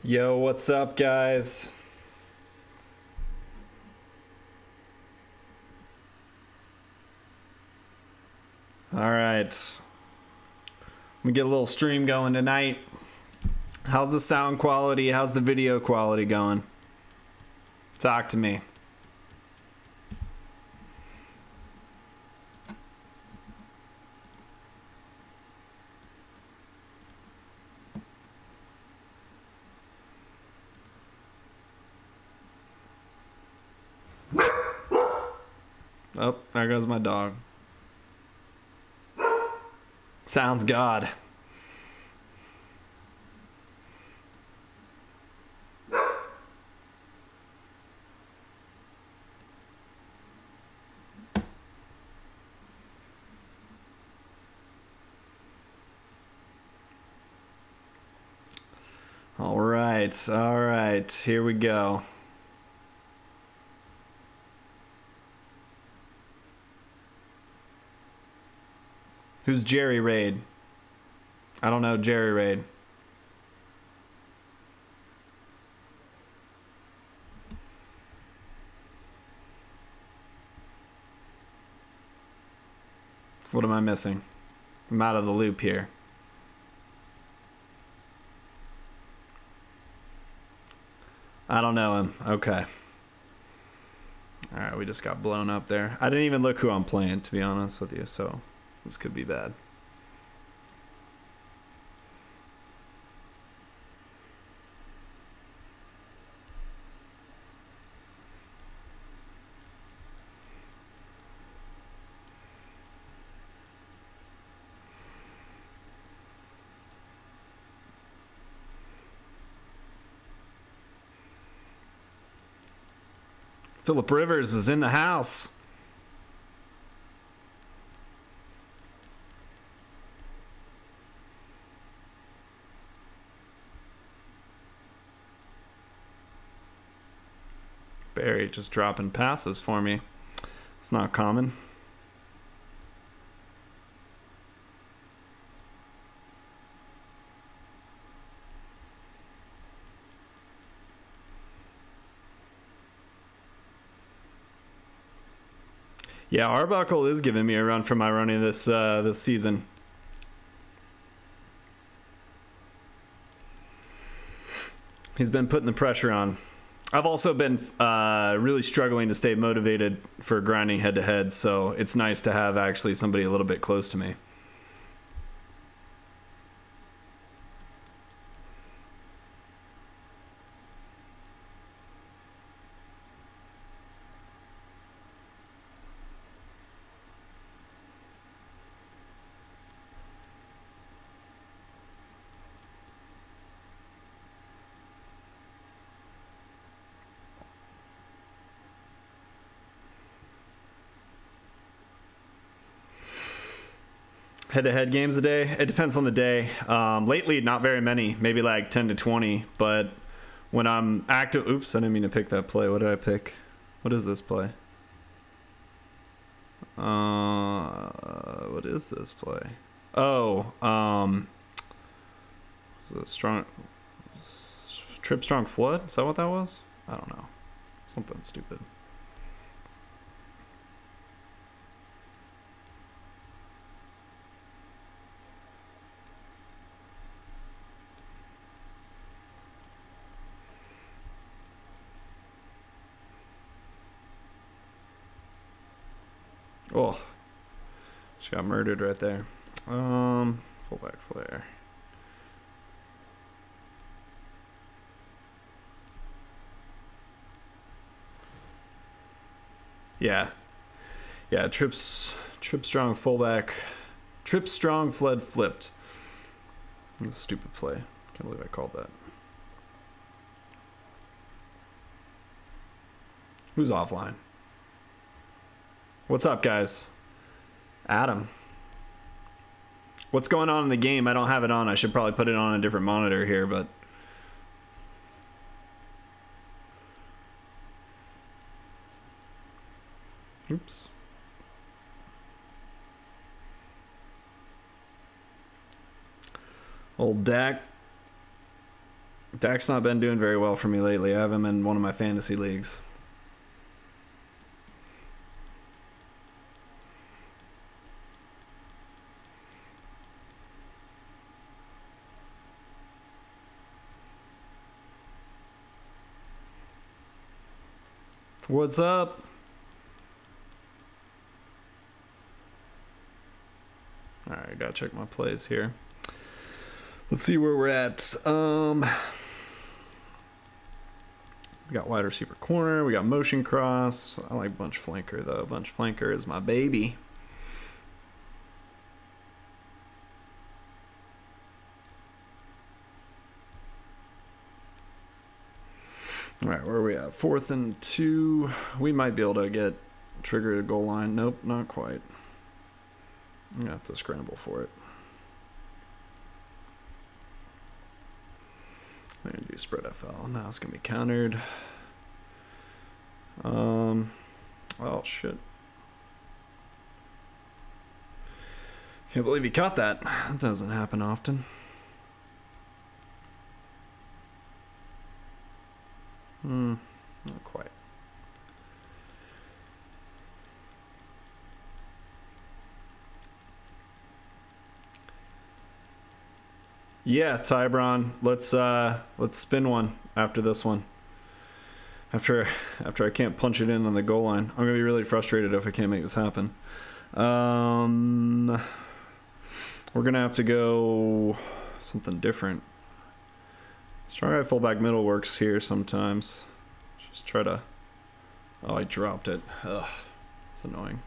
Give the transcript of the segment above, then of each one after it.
Yo, what's up, guys? All right. We get a little stream going tonight. How's the sound quality? How's the video quality going? Talk to me. Oh, there goes my dog. Sounds God. All right, here we go. Who's Jerry Raid? I don't know Jerry Raid. What am I missing? I'm out of the loop here. I don't know him. Okay. All right, we just got blown up there. I didn't even look who I'm playing, to be honest with you, so this could be bad. Philip Rivers is in the house. Barry just dropping passes for me. It's not common. Yeah, Arbuckle is giving me a run for my running this this season. He's been putting the pressure on. I've also been really struggling to stay motivated for grinding head-to-head, so it's nice to have actually somebody a little bit close to me. Head-to-head games a day? It depends on the day. Lately, not very many, maybe like 10 to 20, but when I'm active... Oops, I didn't mean to pick that play. What did I pick? What is this play? What is this play? Oh, is it strong... Trip Strong Flood? Is that what that was? I don't know. Something stupid. Oh, she got murdered right there. Fullback flare. Yeah, Trip Strong fullback. Trip Strong Flood flipped. That's a stupid play. Can't believe I called that. Who's offline? What's up, guys? Adam. What's going on in the game? I don't have it on. I should probably put it on a different monitor here, but... Oops. Old Dak Dak's not been doing very well for me lately. I have him in one of my fantasy leagues. What's up? Alright, gotta check my plays here. Let's see where we're at. We got wide receiver corner. We got motion cross. I like bunch flanker though. Bunch flanker is my baby. All right, where are we at? 4th and 2. We might be able to get trigger a goal line. Nope, not quite. I'm gonna have to scramble for it. I'm gonna do spread FL. Now it's gonna be countered. Oh shit. Can't believe he caught that. That doesn't happen often. Not quite. Yeah, Tybron, let's spin one after this one. After I can't punch it in on the goal line. I'm gonna be really frustrated if I can't make this happen. We're gonna have to go something different. Strong right fullback middle works here sometimes. Just try to... Oh, I dropped it. Ugh, it's annoying.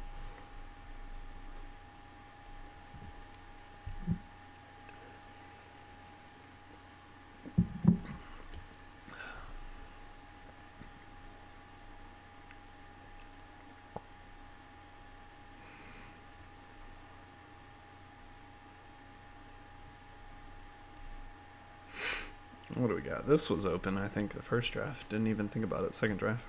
What do we got? This was open, I think, the first draft. Didn't even think about it. Second draft.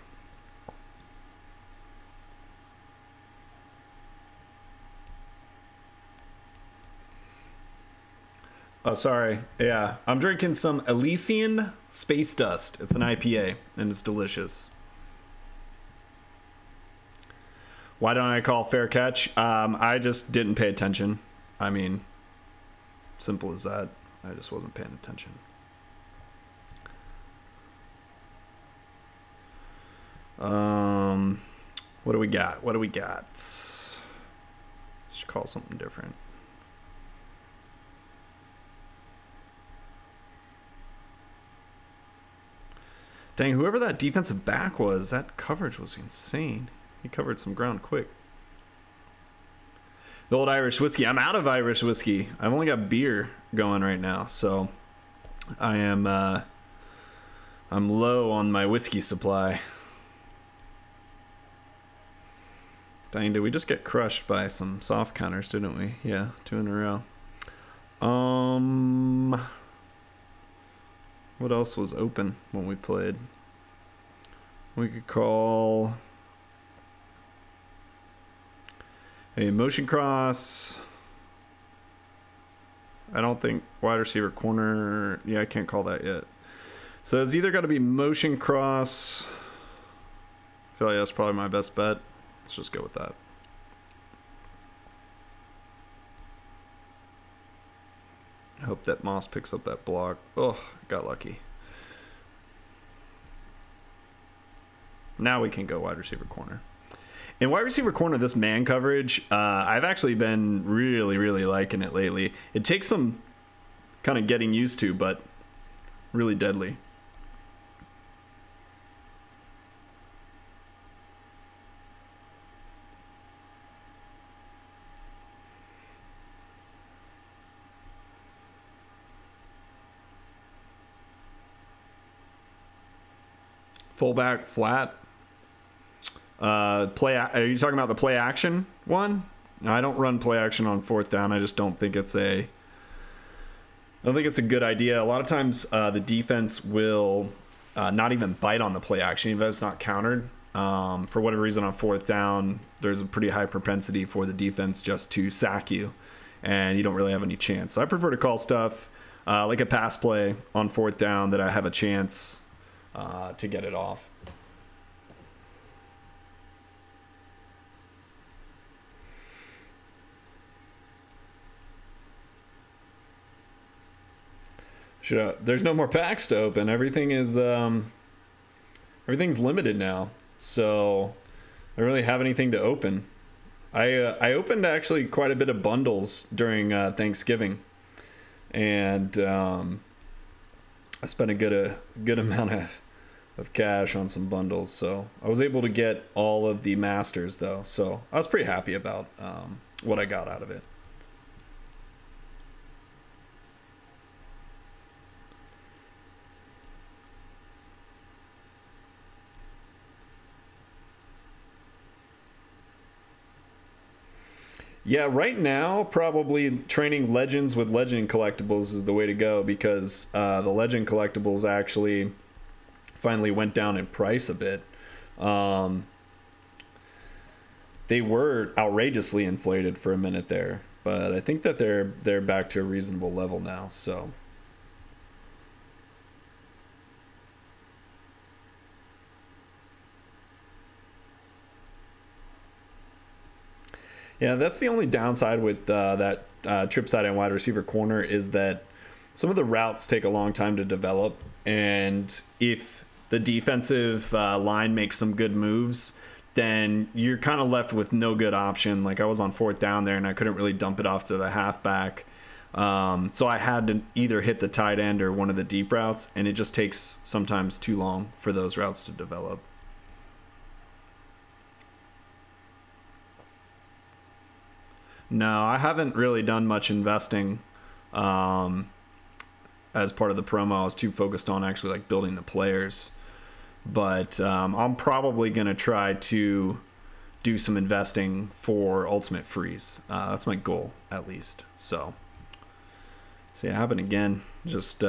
Oh, sorry. Yeah, I'm drinking some Elysian Space Dust. It's an IPA, and it's delicious. Why don't I call fair catch? I just didn't pay attention. I mean, simple as that. I just wasn't paying attention. What do we got? What do we got? Should call something different. Dang, whoever that defensive back was, that coverage was insane. He covered some ground quick. The old Irish whiskey. I'm out of Irish whiskey. I've only got beer going right now, so I am I'm low on my whiskey supply. Dang, did we just get crushed by some soft counters, didn't we? Yeah, 2 in a row. What else was open when we played? We could call a motion cross. I don't think wide receiver corner. Yeah, I can't call that yet. So it's either got to be motion cross. I feel like that's probably my best bet. Let's just go with that. I hope that Moss picks up that block. Oh, got lucky. Now we can go wide receiver corner. In wide receiver corner, this man coverage, I've actually been really liking it lately. It takes some kind of getting used to, but really deadly. Fullback flat. Are you talking about the play action one? No, I don't run play action on 4th down. I just don't think it's a good idea. A lot of times the defense will not even bite on the play action even if it's not countered. For whatever reason on 4th down, there's a pretty high propensity for the defense just to sack you, and you don't really have any chance. So I prefer to call stuff like a pass play on 4th down that I have a chance to get it off. There's no more packs to open. Everything is everything's limited now, so I don't really have anything to open. I opened actually quite a bit of bundles during Thanksgiving, and I spent a good amount of cash on some bundles. So I was able to get all of the masters though, so I was pretty happy about what I got out of it. Yeah, right now, probably training legends with legend collectibles is the way to go, because the legend collectibles actually finally went down in price a bit. They were outrageously inflated for a minute there, but I think that they're back to a reasonable level now. So. Yeah, that's the only downside with that trip side and wide receiver corner, is that some of the routes take a long time to develop, and if the defensive line makes some good moves, then you're kind of left with no good option. Like I was on 4th down there, and I couldn't really dump it off to the halfback, so I had to either hit the tight end or one of the deep routes, and it just takes sometimes too long for those routes to develop. No, I haven't really done much investing as part of the promo. I was too focused on actually like building the players. But I'm probably going to try to do some investing for Ultimate Freeze. That's my goal, at least. So, see it happen again. Just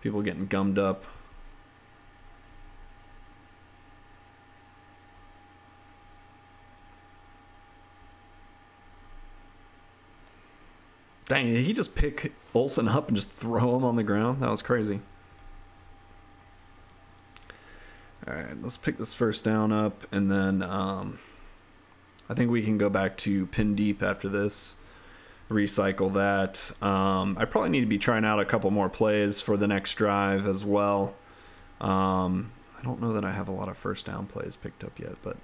people getting gummed up. Dang, did he just pick Olsen up and just throw him on the ground? That was crazy. All right, let's pick this first down up, and then I think we can go back to pin deep after this. Recycle that. I probably need to be trying out a couple more plays for the next drive as well. I don't know that I have a lot of first down plays picked up yet, but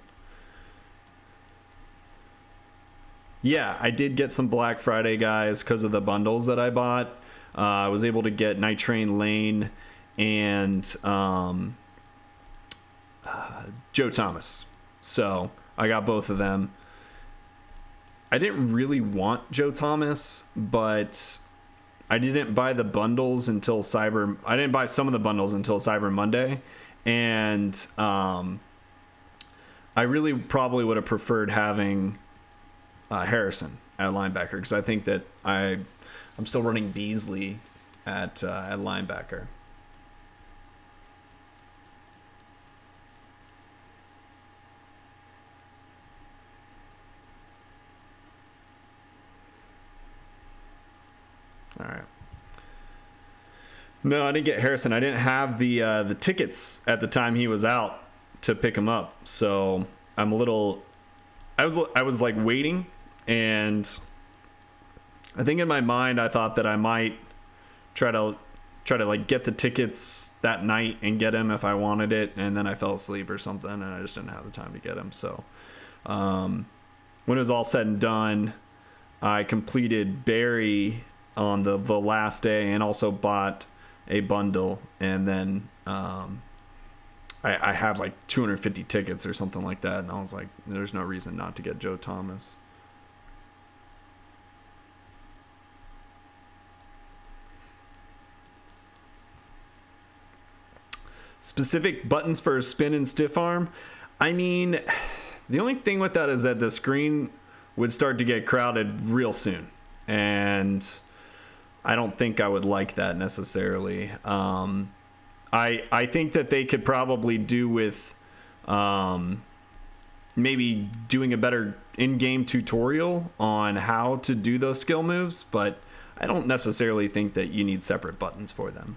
yeah, I did get some Black Friday guys because of the bundles that I bought. I was able to get Night Train Lane and Joe Thomas. So I got both of them. I didn't really want Joe Thomas, but I didn't buy the bundles until I didn't buy some of the bundles until Cyber Monday. And I really probably would have preferred having Harrison at linebacker, because I think that I'm still running Beasley at linebacker. All right. No, I didn't get Harrison. I didn't have the tickets at the time he was out to pick him up, so I'm a little. I was like waiting. And I think in my mind, I thought that I might try to like get the tickets that night and get him if I wanted it. And then I fell asleep or something, and I just didn't have the time to get him. So when it was all said and done, I completed Barry on the last day and also bought a bundle. And then I had like 250 tickets or something like that. And I was like, there's no reason not to get Joe Thomas. Specific buttons for spin and stiff arm. I mean, the only thing with that is that the screen would start to get crowded real soon, and I don't think I would like that necessarily. I think that they could probably do with maybe doing a better in-game tutorial on how to do those skill moves, but I don't necessarily think that you need separate buttons for them.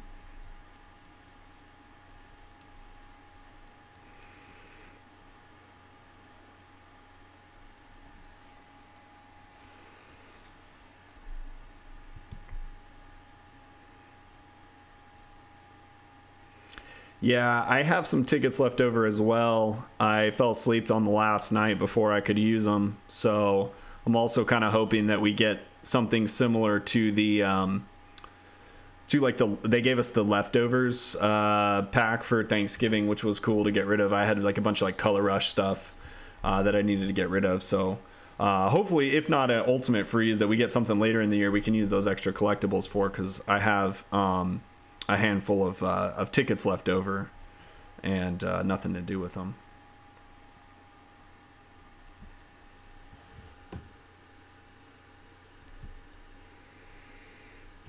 Yeah, I have some tickets left over as well. I fell asleep on the last night before I could use them, so I'm also kind of hoping that we get something similar to the they gave us the leftovers pack for Thanksgiving, which was cool to get rid of. I had like a bunch of like Color Rush stuff that I needed to get rid of, so hopefully, if not an Ultimate Freeze, that we get something later in the year we can use those extra collectibles for, because I have a handful of tickets left over and nothing to do with them.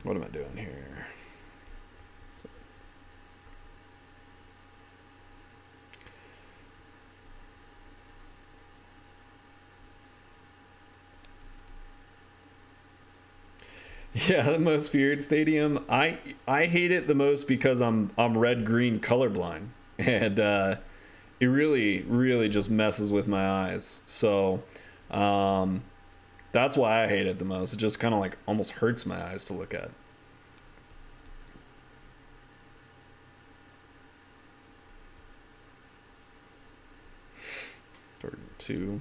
What am I doing here? Yeah, the most feared stadium. I hate it the most because I'm red green colorblind, and it really just messes with my eyes. So that's why I hate it the most. It just kind of like almost hurts my eyes to look at. Third and 2.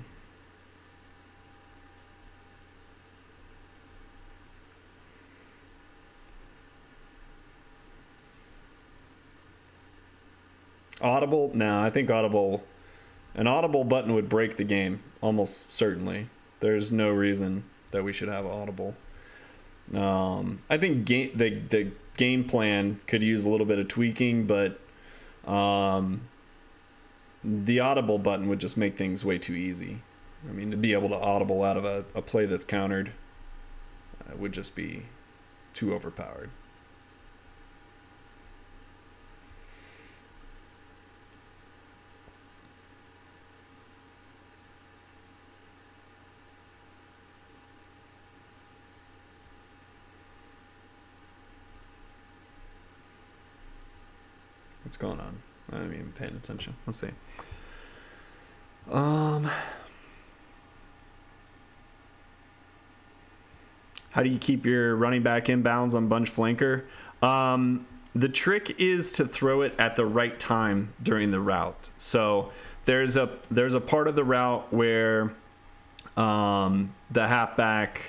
Audible? No, I think an audible button would break the game, almost certainly. There's no reason that we should have audible. I think the game plan could use a little bit of tweaking, but the audible button would just make things way too easy. I mean, to be able to audible out of a play that's countered would just be too overpowered. What's going on? I haven't even paying attention. Let's see. How do you keep your running back inbounds on bunch flanker? The trick is to throw it at the right time during the route. So there's a part of the route where the halfback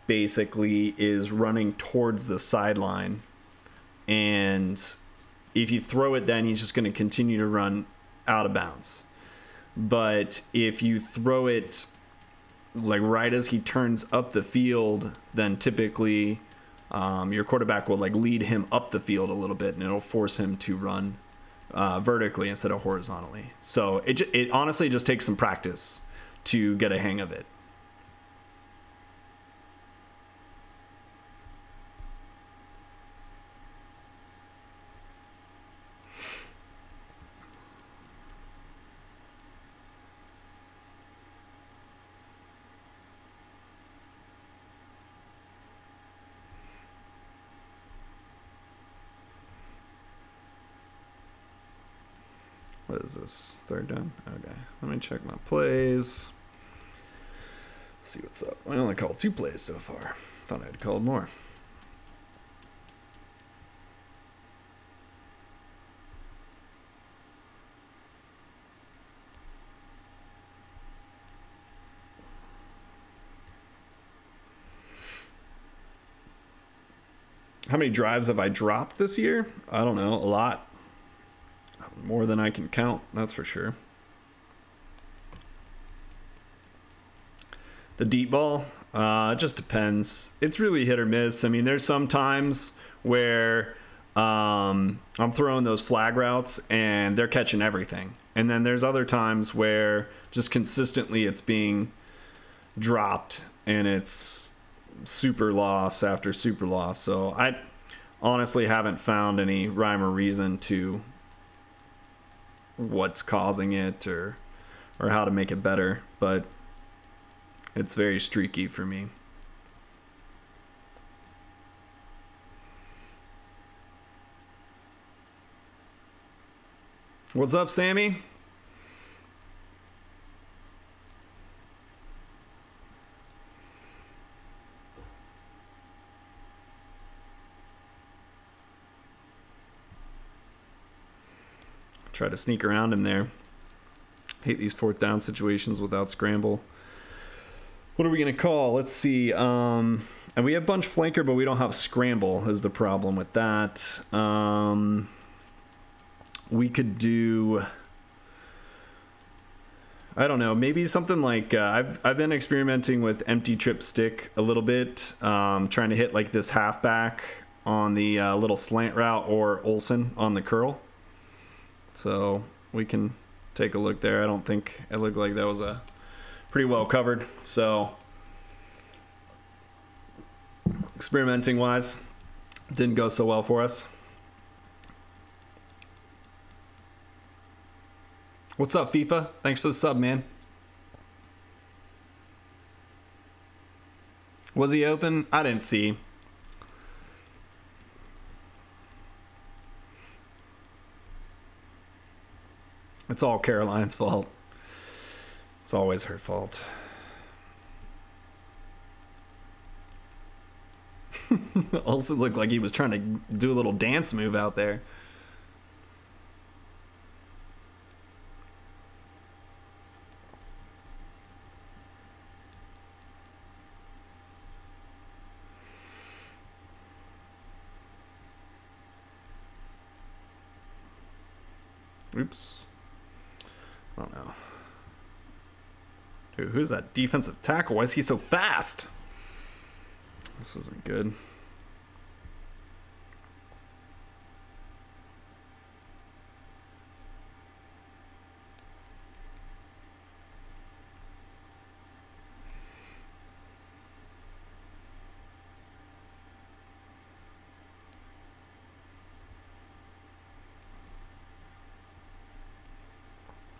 basically is running towards the sideline, and if you throw it, then he's just going to continue to run out of bounds. But if you throw it like right as he turns up the field, then typically your quarterback will like lead him up the field a little bit, and it'll force him to run vertically instead of horizontally. So it honestly just takes some practice to get a hang of it. What is this? Third down? Okay. Let me check my plays. See what's up. I only called 2 plays so far. Thought I'd called more. How many drives have I dropped this year? I don't know. A lot. More than I can count, that's for sure. The deep ball, it just depends. It's really hit or miss. I mean, there's some times where I'm throwing those flag routes and they're catching everything. And then there's other times where just consistently it's being dropped and it's super loss after super loss. So I honestly haven't found any rhyme or reason to what's causing it or how to make it better, but it's very streaky for me. What's up, Sammy? Try to sneak around him there. Hate these 4th down situations without scramble. What are we going to call? Let's see. And we have bunch flanker, but we don't have scramble is the problem with that. We could do... I don't know. Maybe something like... I've been experimenting with empty trip stick a little bit. Trying to hit like this halfback on the little slant route or Olsen on the curl. So we can take a look there. I don't think it looked like that was a pretty well covered. So experimenting wise, didn't go so well for us. What's up, FIFA? Thanks for the sub, man. Was he open? I didn't see. It's all Caroline's fault. It's always her fault. Also looked like he was trying to do a little dance move out there. Oops. I don't know. Dude, who's that defensive tackle? Why is he so fast? This isn't good.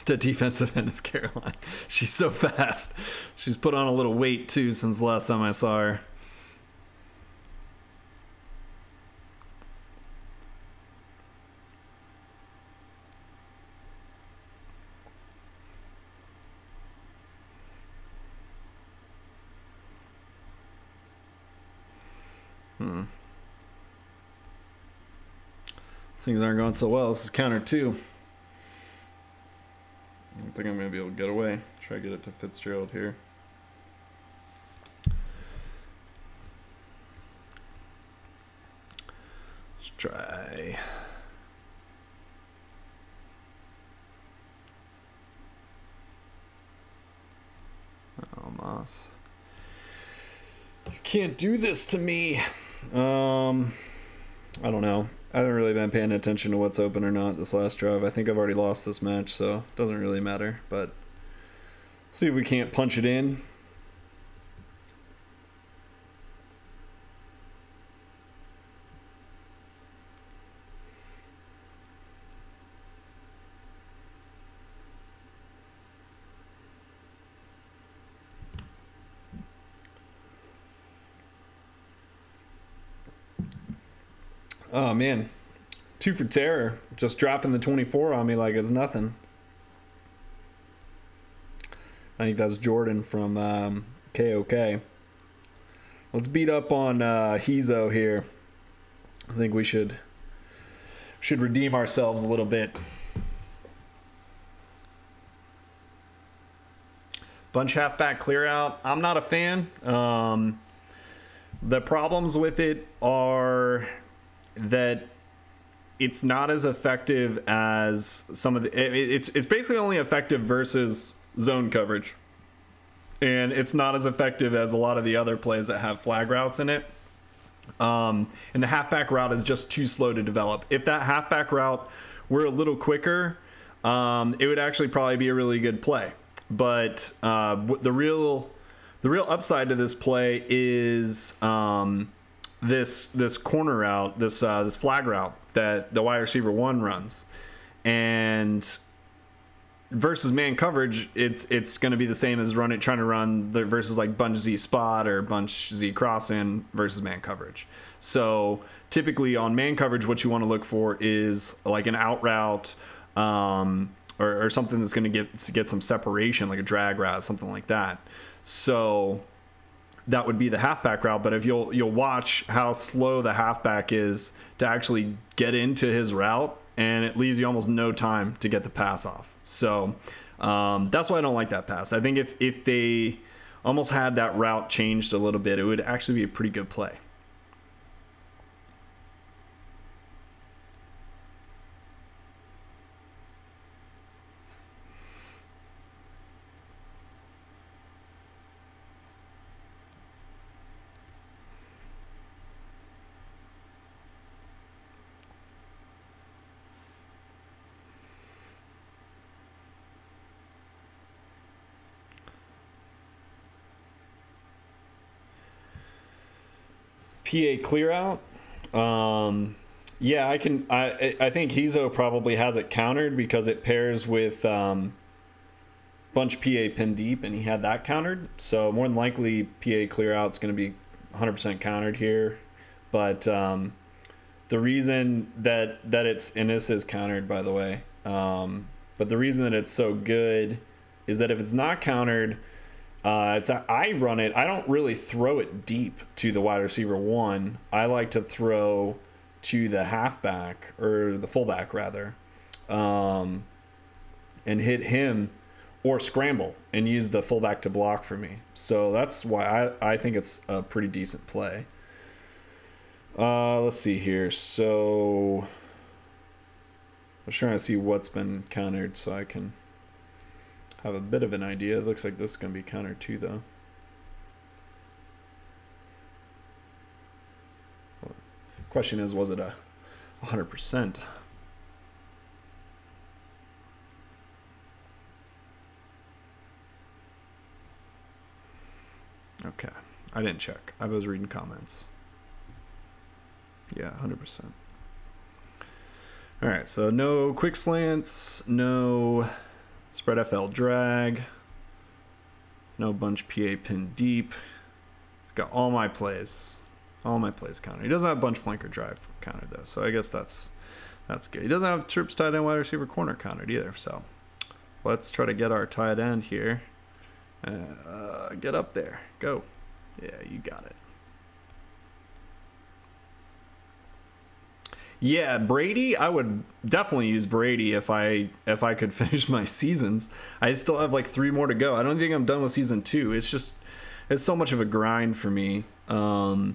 The defensive end is Caroline. She's so fast. She's put on a little weight too since the last time I saw her. Things aren't going so well. This is counter 2. I don't think I'm going to be able to get away. Try to get it to Fitzgerald here. Let's try. Oh, Moss. You can't do this to me. I don't know. I haven't really been paying attention to what's open or not this last drive. I think I've already lost this match, so it doesn't really matter. But see if we can't punch it in. Oh, man. 2 for terror. Just dropping the 24 on me like it's nothing. I think that's Jordan from KOK. Let's beat up on Hizo here. I think we should redeem ourselves a little bit. Bunch halfback clear out. I'm not a fan. The problems with it are that it's not as effective as some of the it's basically only effective versus zone coverage, and it's not as effective as a lot of the other plays that have flag routes in it. And the halfback route is just too slow to develop. If that halfback route were a little quicker, it would actually probably be a really good play. But the real upside to this play is this corner route, this flag route that the wide receiver 1 runs, and versus man coverage, it's going to be the same as trying to run the versus like bunch Z spot or bunch Z cross in versus man coverage. So typically on man coverage, what you want to look for is like an out route or something that's going to get some separation, like a drag route, something like that. So that would be the halfback route. But if you'll watch how slow the halfback is to actually get into his route, and it leaves you almost no time to get the pass off. So that's why I don't like that pass. I think if they almost had that route changed a little bit, it would actually be a pretty good play. PA clear out. Yeah, I think Hizo probably has it countered because it pairs with bunch PA pin deep, and he had that countered. So more than likely PA clear out's going to be 100% countered here. But the reason that it's, and this is countered by the way, but the reason that it's so good is that if it's not countered, I run it. I don't really throw it deep to the wide receiver one. I like to throw to the halfback, or the fullback rather, and hit him or scramble and use the fullback to block for me. So that's why I think it's a pretty decent play. Let's see here. So I'm trying to see what's been countered so I can have a bit of an idea. It looks like this is going to be countered too, though. Question is, was it a 100%? Okay, I didn't check. I was reading comments. Yeah, 100%. All right, so no quick slants, no spread FL drag, no bunch PA pin deep. He's got all my plays countered. He doesn't have bunch flanker drive countered though, so I guess that's good. He doesn't have trips tight end wide receiver corner countered either. So let's try to get our tight end here. Get up there, go. Yeah, you got it. Yeah, Brady, I would definitely use Brady if I could finish my seasons. I still have like 3 more to go. I don't think I'm done with season 2. It's so much of a grind for me. I'll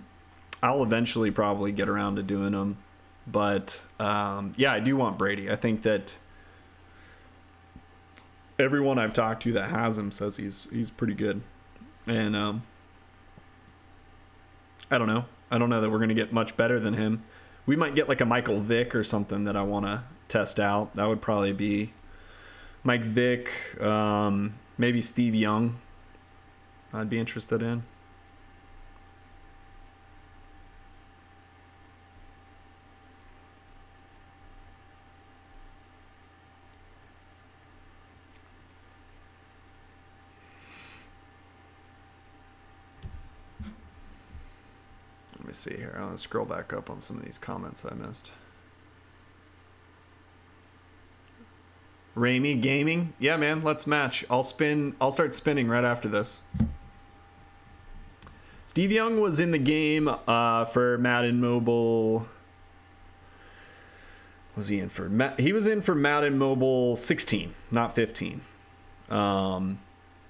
eventually probably get around to doing them. But yeah, I do want Brady. I think that everyone I've talked to that has him says he's pretty good. And I don't know. I don't know that we're going to get much better than him. We might get like a Michael Vick or something that I want to test out. That would probably be Mike Vick, maybe Steve Young. I'd be interested in. Let me see here. I'm going to scroll back up on some of these comments I missed. Ramey Gaming. Yeah, man, let's match. I'll start spinning right after this. Steve Young was in the game for Madden Mobile. Was he in for? He was in for Madden Mobile 16, not 15.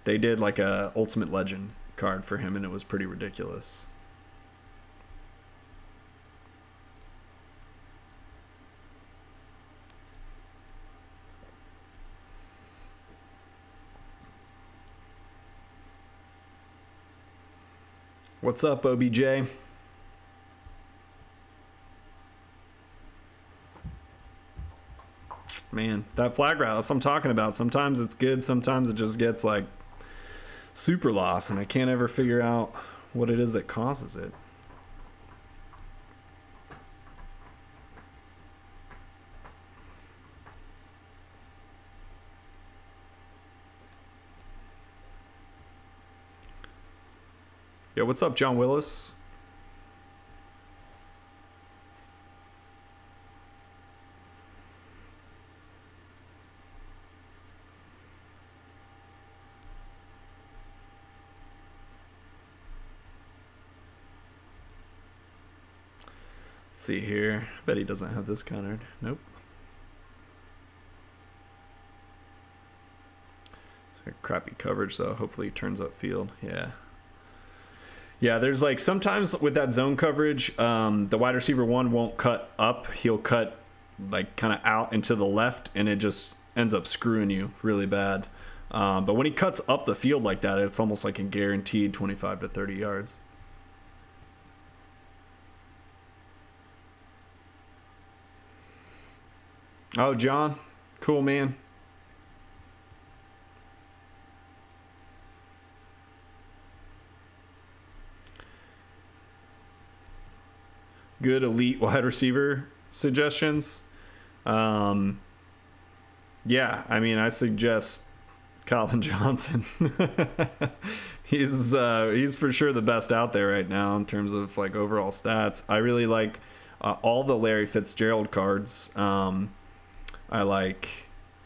They did like a Ultimate Legend card for him, and it was pretty ridiculous. What's up, OBJ? Man, that flag route, that's what I'm talking about. Sometimes it's good, sometimes it just gets like super lost, and I can't ever figure out what it is that causes it. Yo, what's up, John Willis? Let's see here. Bet he doesn't have this countered. Nope. Crappy coverage though. Hopefully he turns up field. Yeah, there's like sometimes with that zone coverage, the wide receiver one won't cut up. He'll cut like kind of out and to the left, and it just ends up screwing you really bad. But when he cuts up the field like that, it's almost like a guaranteed 25 to 30 yards. Oh, John, cool, man. Good elite wide receiver suggestions. Yeah, I mean, I suggest Calvin Johnson. He's for sure the best out there right now in terms of like overall stats. I really like all the Larry Fitzgerald cards. I like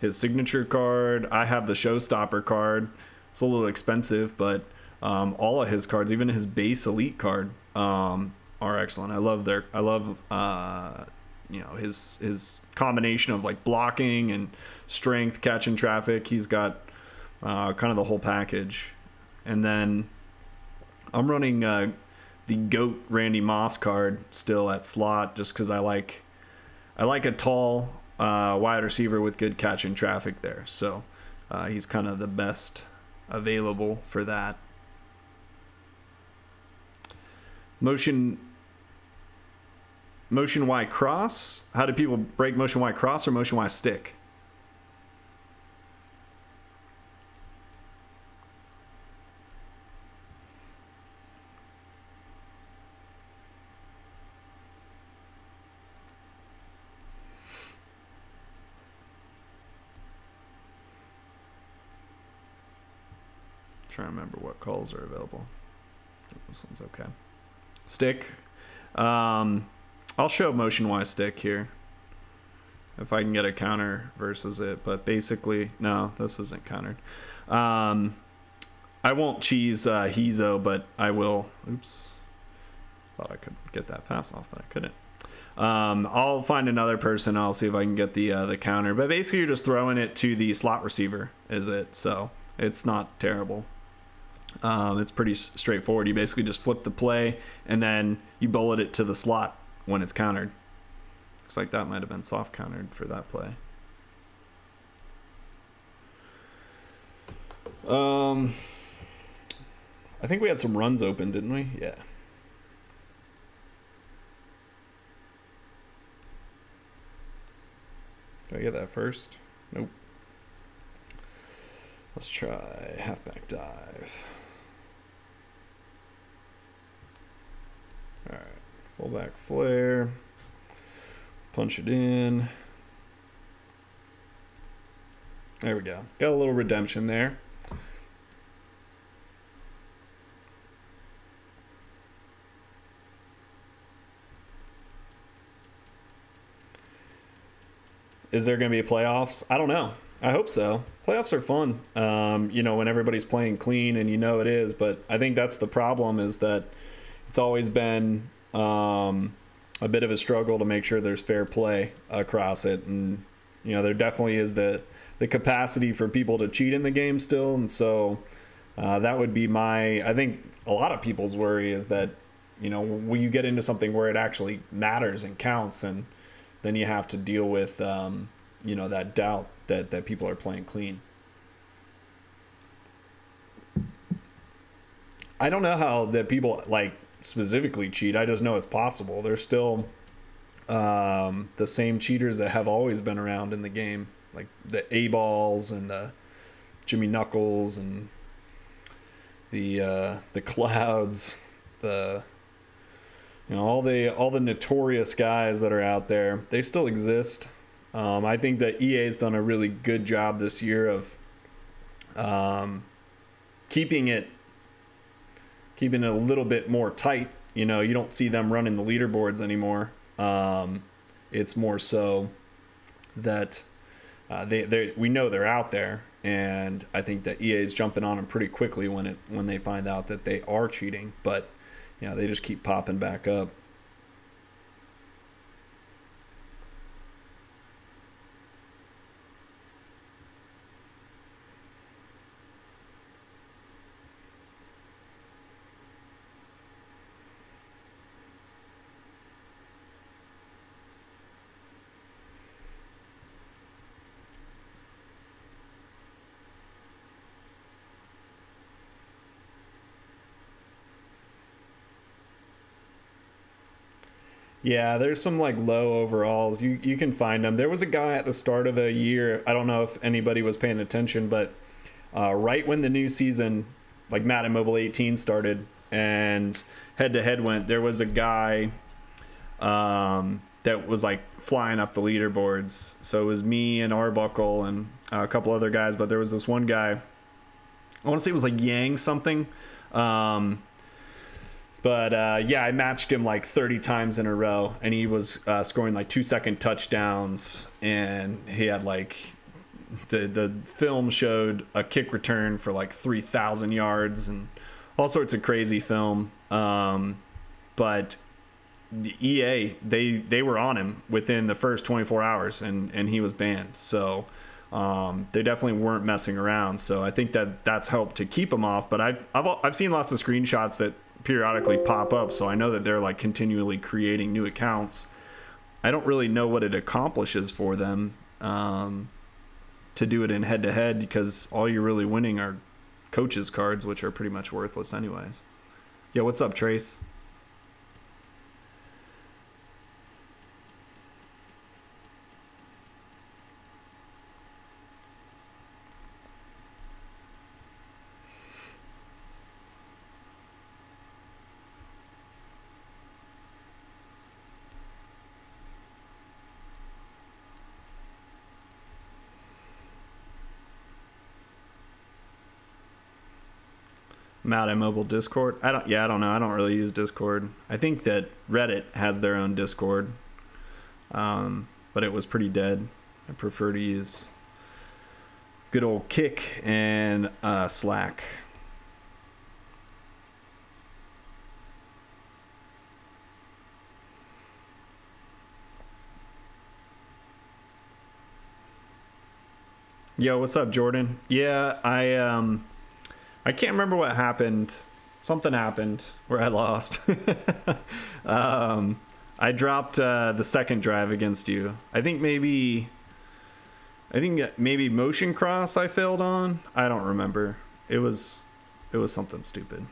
his signature card. I have the Showstopper card. It's a little expensive, but all of his cards, even his base elite card, are excellent. I love you know, his combination of like blocking and strength, catching traffic. He's got kind of the whole package. And then I'm running the GOAT Randy Moss card still at slot, just because I like a tall wide receiver with good catching traffic there. So he's kind of the best available for that. Motion Y cross. How do people break motion Y cross or motion Y stick? Trying to remember what calls are available. This one's okay. Stick. I'll show motion Y stick here if I can get a counter versus it, but basically, no, this isn't countered. I won't cheese Hezo, but I will. Oops. Thought I could get that pass off, but I couldn't. I'll find another person. I'll see if I can get the counter. But basically, you're just throwing it to the slot receiver, is it? So it's not terrible. It's pretty straightforward. You basically just flip the play, and then you bullet it to the slot when it's countered. Looks like that might have been soft countered for that play. I think we had some runs open, didn't we? Yeah. Did I get that first? Nope. Let's try halfback dive. All right, fullback flare. Punch it in. There we go. Got a little redemption there. Is there going to be playoffs? I don't know. I hope so. Playoffs are fun, you know, when everybody's playing clean, and you know it is. But I think that's the problem, is that it's always been a bit of a struggle to make sure there's fair play across it. And, you know, there definitely is the capacity for people to cheat in the game still. And so that would be I think a lot of people's worry is that, you know, when you get into something where it actually matters and counts, and then you have to deal with, you know, that doubt that people are playing clean. I don't know how that people like specifically cheat. I just know it's possible. There's still the same cheaters that have always been around in the game, like the A-balls and the Jimmy Knuckles and the Clouds, you know, all the notorious guys that are out there. They still exist. I think that EA's done a really good job this year of keeping it a little bit more tight. You know, you don't see them running the leaderboards anymore. It's more so that we know they're out there, and I think that EA is jumping on them pretty quickly when they find out that they are cheating. But you know, they just keep popping back up. Yeah, there's some like low overalls. You can find them. There was a guy at the start of the year. I don't know if anybody was paying attention, but right when the new season, like Madden Mobile 18 started and head to head went, there was a guy that was like flying up the leaderboards. So it was me and Arbuckle and a couple other guys, but there was this one guy. I want to say it was like Yang something. Yeah, I matched him like 30 times in a row, and he was scoring like 2-second touchdowns, and he had like the film showed a kick return for like 3,000 yards and all sorts of crazy film. But the EA, they were on him within the first 24 hours, and he was banned. So they definitely weren't messing around. So I think that's helped to keep him off. But I've seen lots of screenshots that periodically pop up, so I know that they're like continually creating new accounts. I don't really know what it accomplishes for them to do it in head-to-head, because all you're really winning are coaches cards, which are pretty much worthless anyways. Yeah, what's up, Trace? Madden Mobile Discord. I don't know. I don't really use Discord. I think that Reddit has their own Discord, but it was pretty dead. I prefer to use good old Kick and Slack. Yo, what's up, Jordan? Yeah, I can't remember what happened. Something happened where I lost. I dropped the second drive against you. I think maybe Motion Cross I failed on. I don't remember. It was something stupid.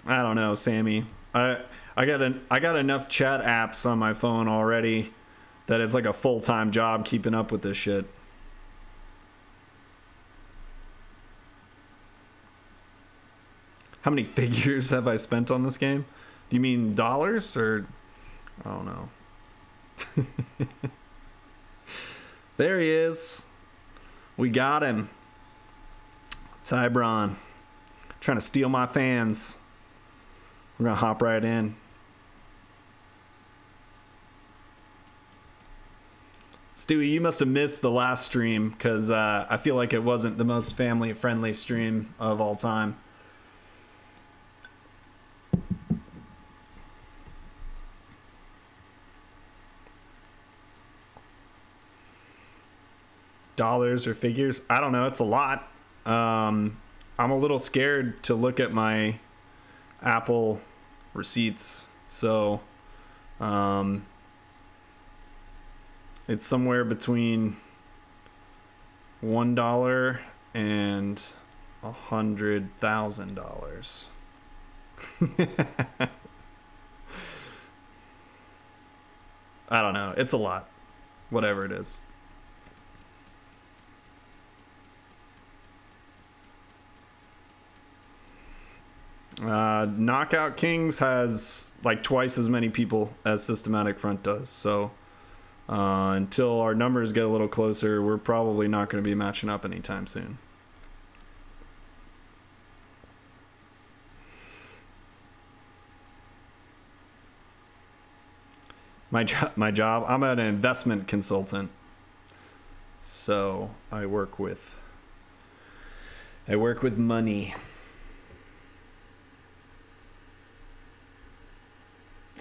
I don't know, Sammy. I got enough chat apps on my phone already that it's like a full-time job keeping up with this shit. How many figures have I spent on this game? Do you mean dollars or I don't know. There he is. We got him. Tybron. Trying to steal my fans. We're going to hop right in. Stewie, you must have missed the last stream because I feel like it wasn't the most family-friendly stream of all time. Dollars or figures? I don't know. It's a lot. I'm a little scared to look at my Apple receipts, so it's somewhere between $1 and $100,000. I don't know. It's a lot, whatever it is. Knockout Kings has like twice as many people as Systematic Front does, so until our numbers get a little closer, we're probably not going to be matching up anytime soon. My job, I'm an investment consultant, so I work with money.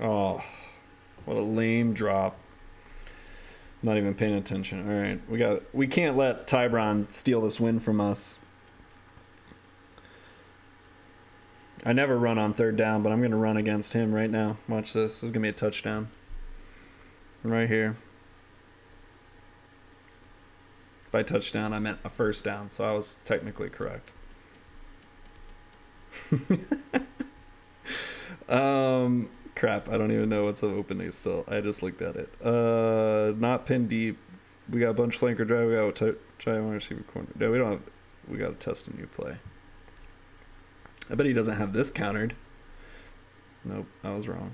Oh, what a lame drop. Not even paying attention. All right, we can't let Tybron steal this win from us. I never run on third down, but I'm going to run against him right now. Watch this. This is going to be a touchdown. Right here. By touchdown, I meant a first down, so I was technically correct. Crap, I don't even know what's opening still. I just looked at it. Not pin deep. We got a bunch flanker drive. We got try one receiver corner. No, we don't have. We got to test a new play. I bet he doesn't have this countered. Nope, I was wrong.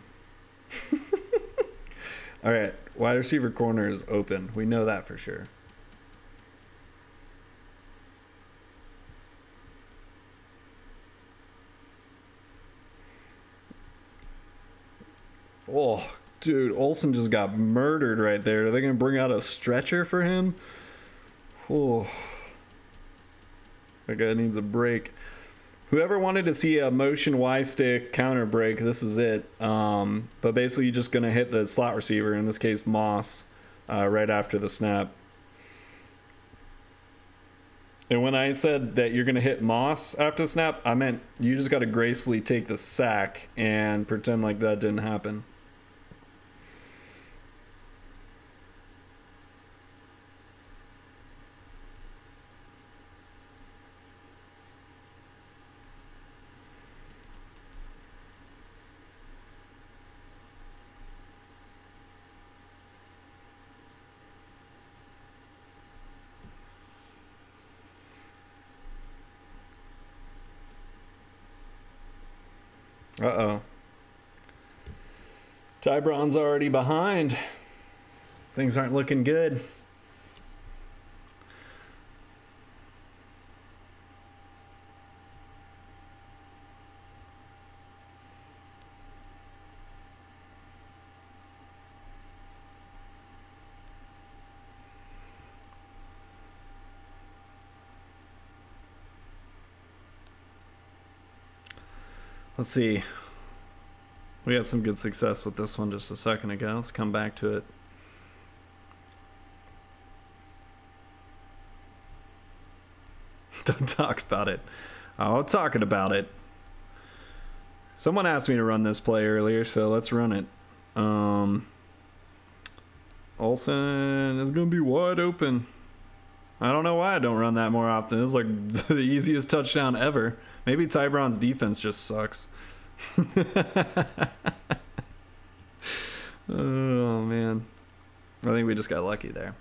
All right, wide receiver corner is open. We know that for sure. Oh, dude, Olsen just got murdered right there. Are they going to bring out a stretcher for him? Oh, that guy needs a break. Whoever wanted to see a motion Y stick counter break, this is it. But basically, you're just going to hit the slot receiver, in this case, Moss, right after the snap. And when I said that you're going to hit Moss after the snap, I meant you just got to gracefully take the sack and pretend like that didn't happen. Uh-oh. Tybron's already behind. Things aren't looking good. Let's see. We had some good success with this one just a second ago. Let's come back to it. Don't talk about it. Oh, talking about it. Someone asked me to run this play earlier, so let's run it. Olsen is going to be wide open. I don't know why I don't run that more often. It's like the easiest touchdown ever. Maybe Tybron's defense just sucks. Oh, man. I think we just got lucky there.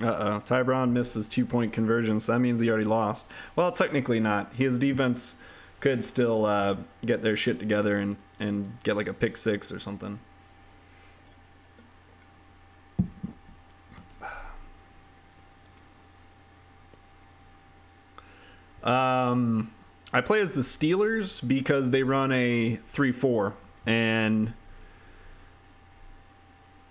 Uh-oh. Tybron missed his 2-point conversion, so that means he already lost. Well, technically not. His defense could still get their shit together and get like a pick six or something. I play as the Steelers because they run a 3-4, and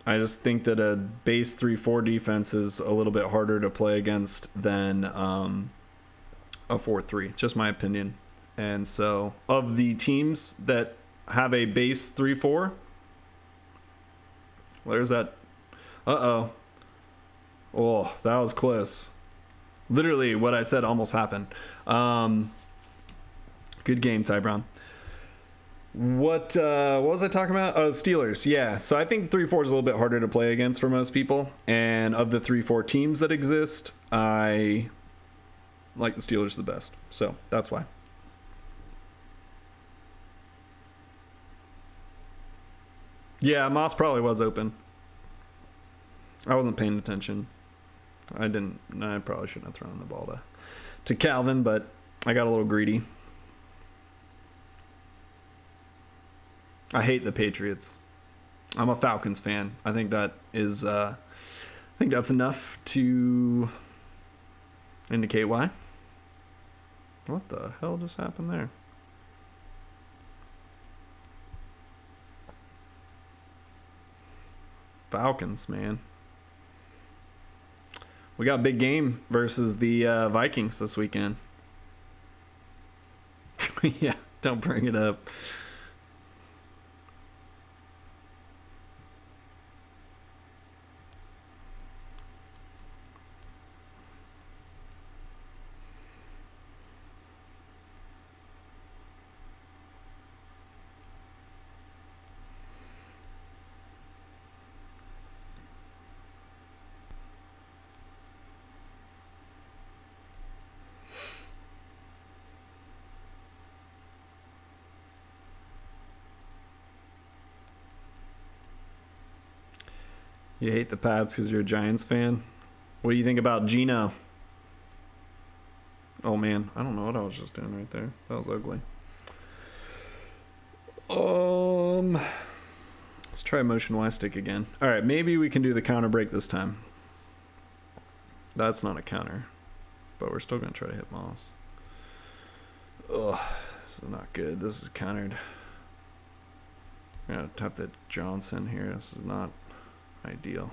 I just think that a base 3-4 defense is a little bit harder to play against than a 4-3. It's just my opinion. And so, of the teams that have a base 3-4, where's that? Uh-oh. Oh, that was close. Literally, what I said almost happened. Good game, Tybron. What was I talking about? Oh, Steelers. Yeah. So I think 3-4 is a little bit harder to play against for most people. And of the 3-4 teams that exist, I like the Steelers the best. So that's why. Yeah, Moss probably was open. I wasn't paying attention. I probably shouldn't have thrown the ball to Calvin, but I got a little greedy. I hate the Patriots. I'm a Falcons fan. I think that is I think that's enough to indicate why. What the hell just happened there? Falcons, man. We got a big game versus the Vikings this weekend. Yeah, don't bring it up. You hate the Pats because you're a Giants fan? What do you think about Geno? Oh man, I don't know what I was just doing right there. That was ugly. Let's try motion Y stick again. All right, maybe we can do the counter break this time. That's not a counter, but we're still gonna try to hit Moss. Ugh, this is not good. This is countered. I'm gonna tap that Johnson here. This is not ideal.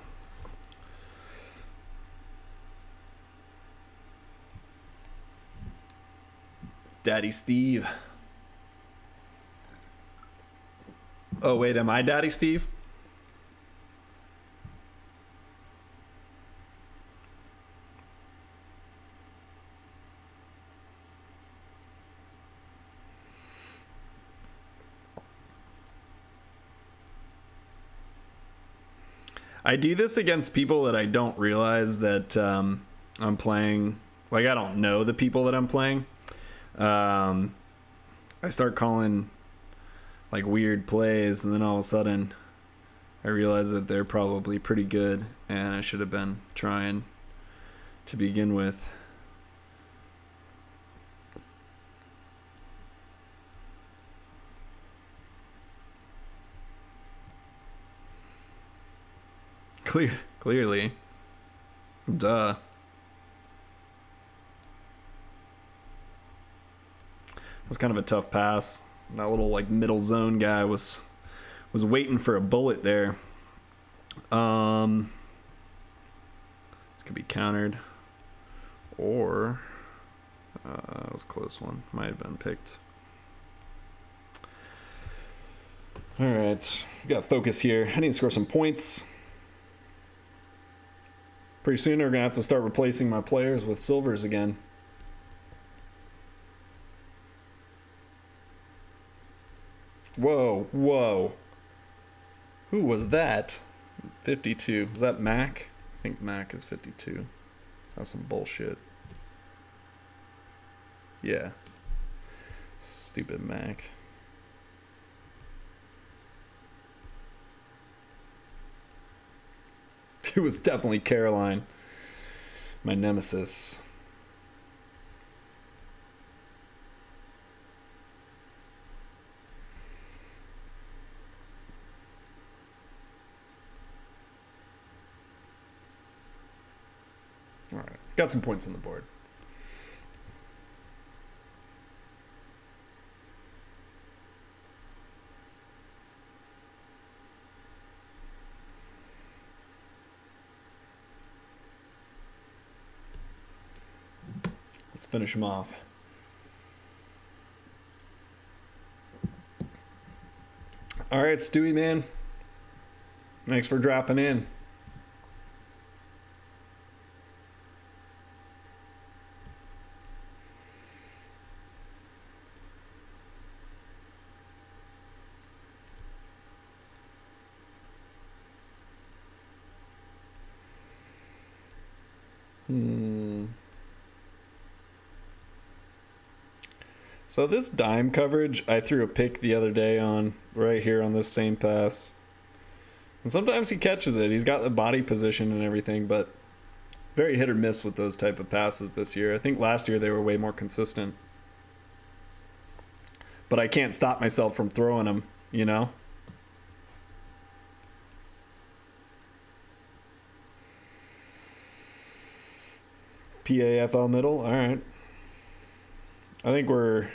Daddy Steve. Oh wait, am I Daddy Steve? I do this against people that I don't realize that I'm playing. Like, I don't know the people that I'm playing. I start calling like weird plays, and then all of a sudden I realize that they're probably pretty good, and I should have been trying to begin with. Clearly. Duh. It was kind of a tough pass. That little like middle zone guy was waiting for a bullet there. This could be countered, or that was a close one. Might have been picked. All right, got focus here. I need to score some points. Pretty soon we're gonna have to start replacing my players with silvers again. Whoa, whoa. Who was that? 52. Is that Mac? I think Mac is 52. That's some bullshit. Yeah. Stupid Mac. It was definitely Caroline, my nemesis. All right, got some points on the board. Let's finish him off. All right, Stewie, man. Thanks for dropping in. So this dime coverage, I threw a pick the other day on right here on this same pass. And sometimes he catches it. He's got the body position and everything, but very hit or miss with those type of passes this year. I think last year they were way more consistent. But I can't stop myself from throwing them, you know? PAFL middle, all right. I think we're...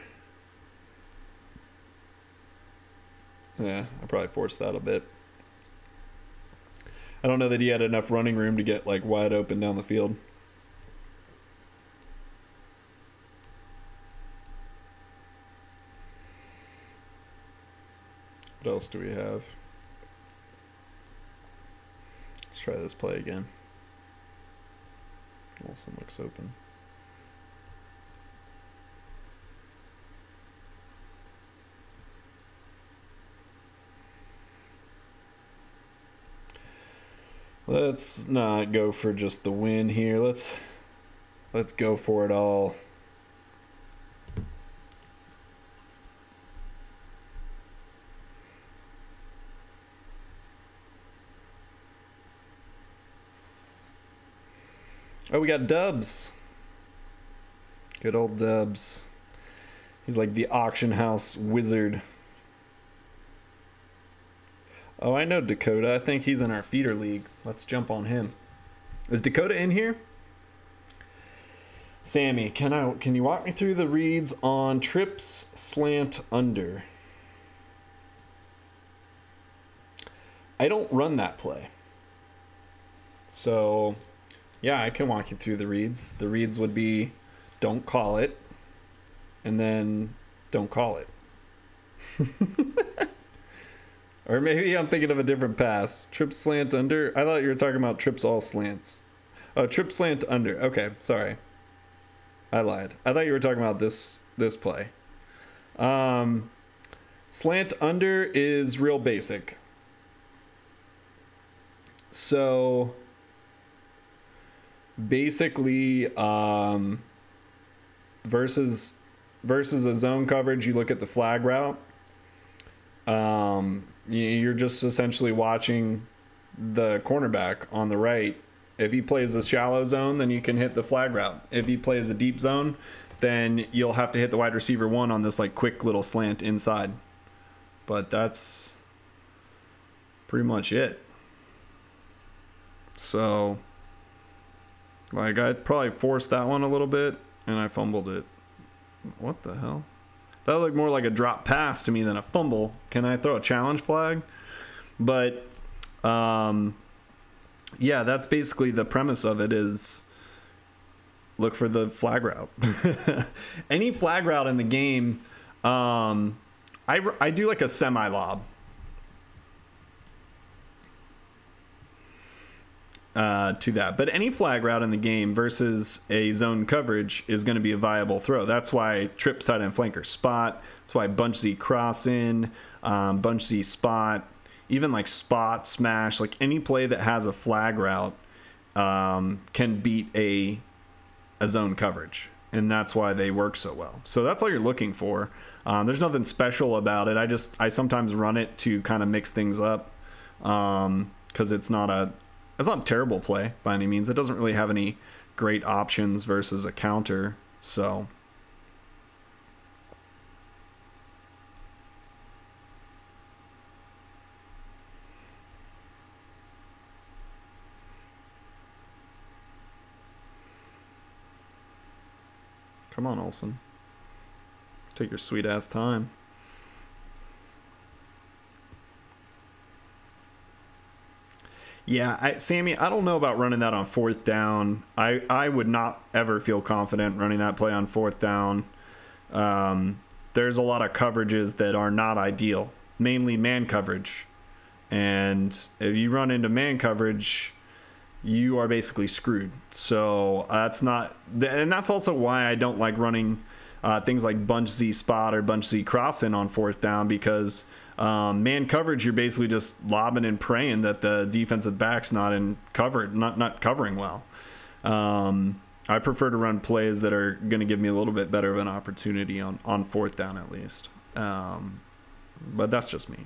Yeah, I probably forced that a bit. I don't know that he had enough running room to get like wide open down the field. What else do we have? Let's try this play again. Wilson looks open. Let's not go for just the win here. Let's go for it all. Oh, we got Dubs. Good old Dubs. He's like the auction house wizard. Oh, I know Dakota. I think he's in our feeder league. Let's jump on him. Is Dakota in here? Sammy, can you walk me through the reads on trips slant under? I don't run that play. So, yeah, I can walk you through the reads. The reads would be don't call it, and then don't call it. Or maybe I'm thinking of a different pass. Trip slant under? I thought you were talking about trips all slants. Oh, trip slant under. Okay, sorry. I lied. I thought you were talking about this play. Slant under is real basic. So basically, versus a zone coverage, you look at the flag route. You're just essentially watching the cornerback on the right. If he plays a shallow zone, then you can hit the flag route. If he plays a deep zone, then you'll have to hit the wide receiver one on this like quick little slant inside. But that's pretty much it. So, like, I probably forced that one a little bit, and I fumbled it. What the hell? That looked more like a drop pass to me than a fumble. Can I throw a challenge flag? But, yeah, that's basically the premise of it is look for the flag route. Any flag route in the game, I do like a semi-lob. To that, but any flag route in the game versus a zone coverage is going to be a viable throw. That's why trip tight end flanker spot. That's why bunch Z cross in, bunch Z spot, even like spot smash. Like any play that has a flag route can beat a zone coverage, and that's why they work so well. So that's all you're looking for. There's nothing special about it. I sometimes run it to kind of mix things up because it's not a terrible play by any means. It doesn't really have any great options versus a counter. So come on, Olsen. Take your sweet ass time. Yeah, Sammy, I don't know about running that on fourth down. I would not ever feel confident running that play on fourth down. There's a lot of coverages that are not ideal, mainly man coverage. And if you run into man coverage, you are basically screwed. So that's not, and that's also why I don't like running things like bunch Z spot or bunch Z cross in on fourth down, because man coverage, you're basically just lobbing and praying that the defensive back's not covering well. I prefer to run plays that are going to give me a little bit better of an opportunity on fourth down at least. But that's just me.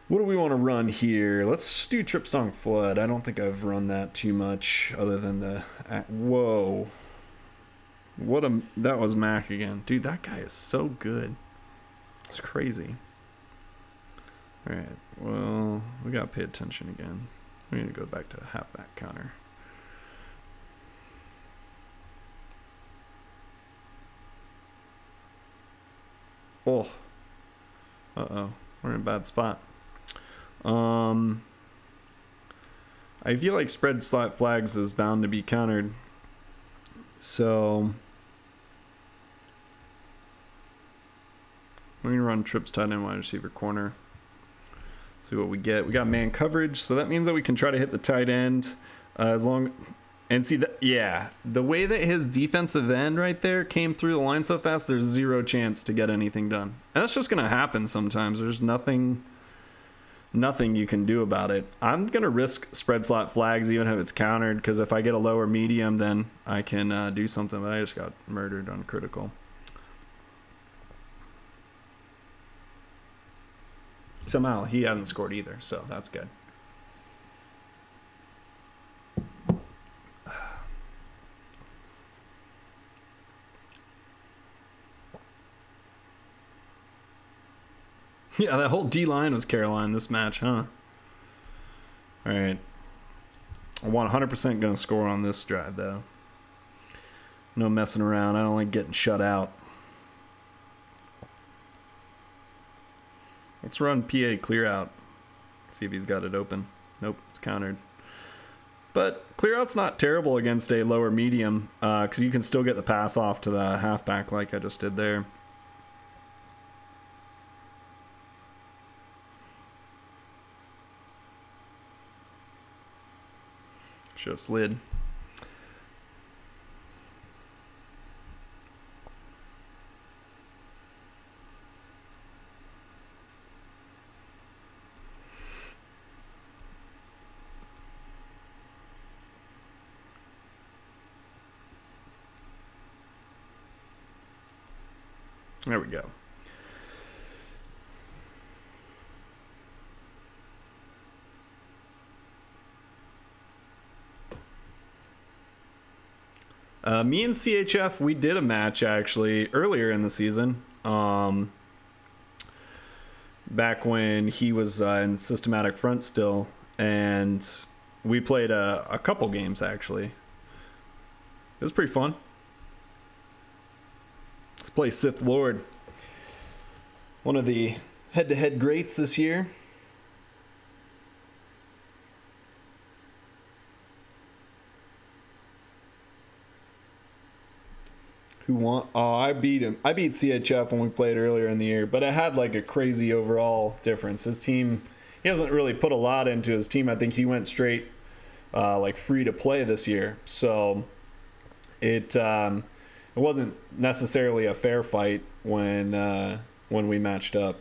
What do we want to run here? Let's do Trip Song Flood. I don't think I've run that too much other than the... Whoa. That was Mac again. Dude, that guy is so good. It's crazy. Alright, well, we gotta pay attention again. We need to go back to halfback counter. Oh. Uh-oh. We're in a bad spot. I feel like spread slot flags is bound to be countered. So we're gonna run trips tight end wide receiver corner. See what we get. We got man coverage, so that means that we can try to hit the tight end as long. And see that, yeah, the way that his defensive end right there came through the line so fast, there's zero chance to get anything done. And that's just gonna happen sometimes. There's nothing you can do about it. I'm going to risk spread slot flags even if it's countered, because if I get a lower medium, then I can do something. But I just got murdered on critical. Somehow he hasn't scored either, so that's good. Yeah, that whole D-line was Carolina this match, huh? All right. I'm 100% going to score on this drive, though. No messing around. I don't like getting shut out. Let's run PA clear out. See if he's got it open. Nope, it's countered. But clear out's not terrible against a lower medium because you can still get the pass off to the halfback like I just did there. Should have slid. There we go. Me and CHF, we did a match actually earlier in the season. Back when he was in systematic front still, and we played a couple games actually. It was pretty fun. Let's play Sith Lord. One of the head-to-head greats this year. Oh, I beat him. I beat CHF when we played earlier in the year, but it had like a crazy overall difference. His team, he hasn't really put a lot into his team. I think he went straight like free to play this year. So it wasn't necessarily a fair fight when we matched up.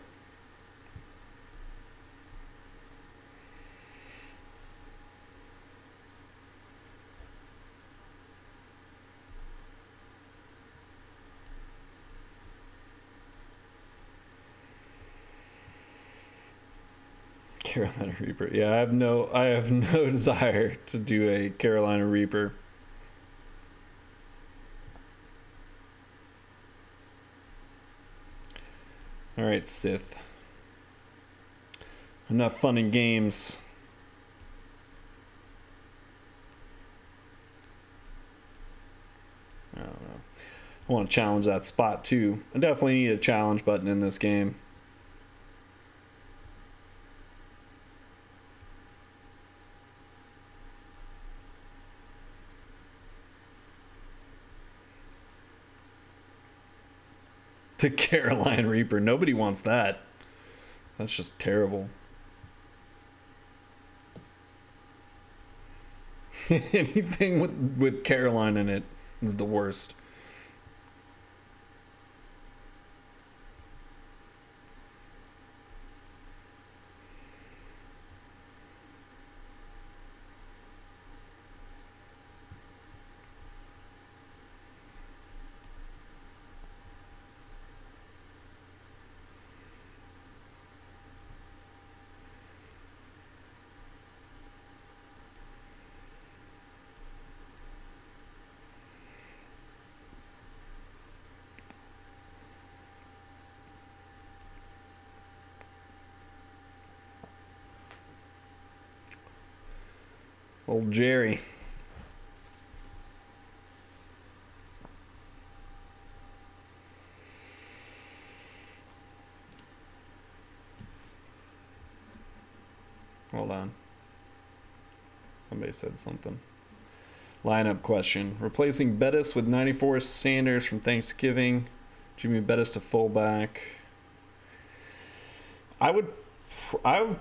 Carolina Reaper. Yeah, I have no desire to do a Carolina Reaper. All right, Sith. Enough fun and games. I don't know. I want to challenge that spot too. I definitely need a challenge button in this game. The Carolina Reaper. Nobody wants that. That's just terrible. Anything with Caroline in it is the worst. Old Jerry. Hold on. Somebody said something. Lineup question. Replacing Bettis with 94 Sanders from Thanksgiving. Jimmy Bettis to fullback. I would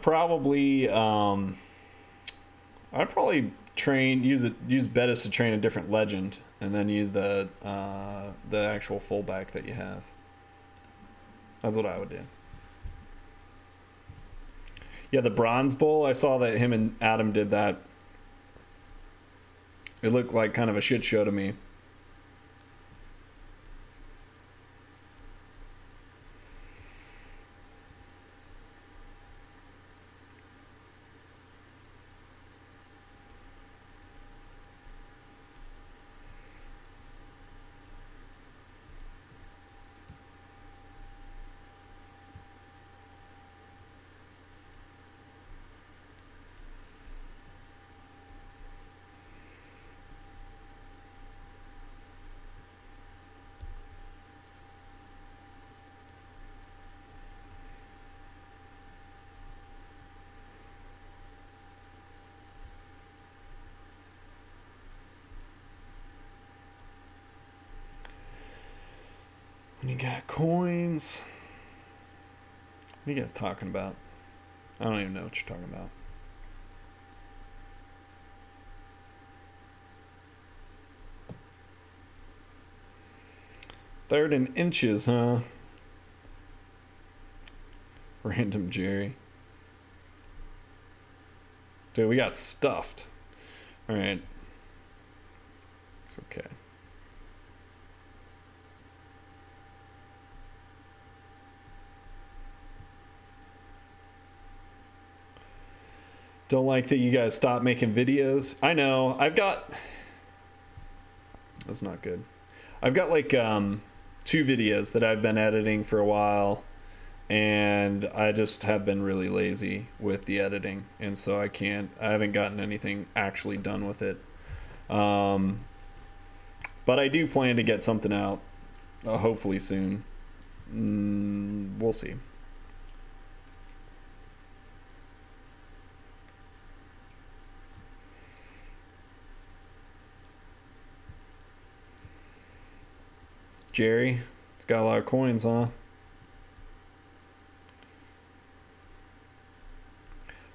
probably I'd probably use Bettis to train a different legend, and then use the actual fullback that you have. That's what I would do. Yeah, the Bronze Bowl, I saw that him and Adam did that. It looked like kind of a shit show to me. got coins. What are you guys talking about? I don't even know what you're talking about. Third and inches, huh? Random Jerry. Dude, we got stuffed. All right. It's okay. Don't like that you guys stopped making videos. I know. I've got... That's not good. I've got like 2 videos that I've been editing for a while, and I just have been really lazy with the editing, and so I haven't gotten anything actually done with it. But I do plan to get something out, hopefully soon. We'll see. Jerry, it's got a lot of coins, huh? All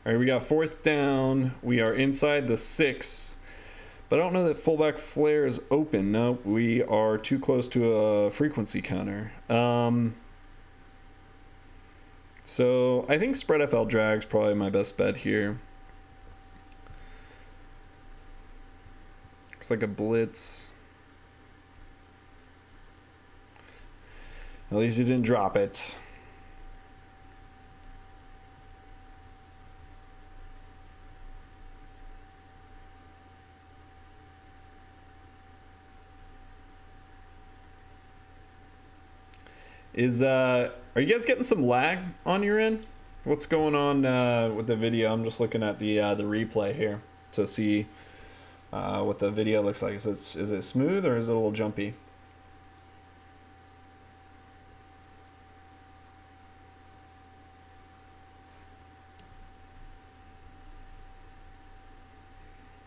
right, we got 4th down. We are inside the 6. But I don't know that fullback flare is open. No, we are too close to a frequency counter. So I think spread FL drag's probably my best bet here. Looks like a blitz. At least he didn't drop it. Are you guys getting some lag on your end? What's going on with the video? I'm just looking at the replay here to see what the video looks like. Is it smooth or is it a little jumpy?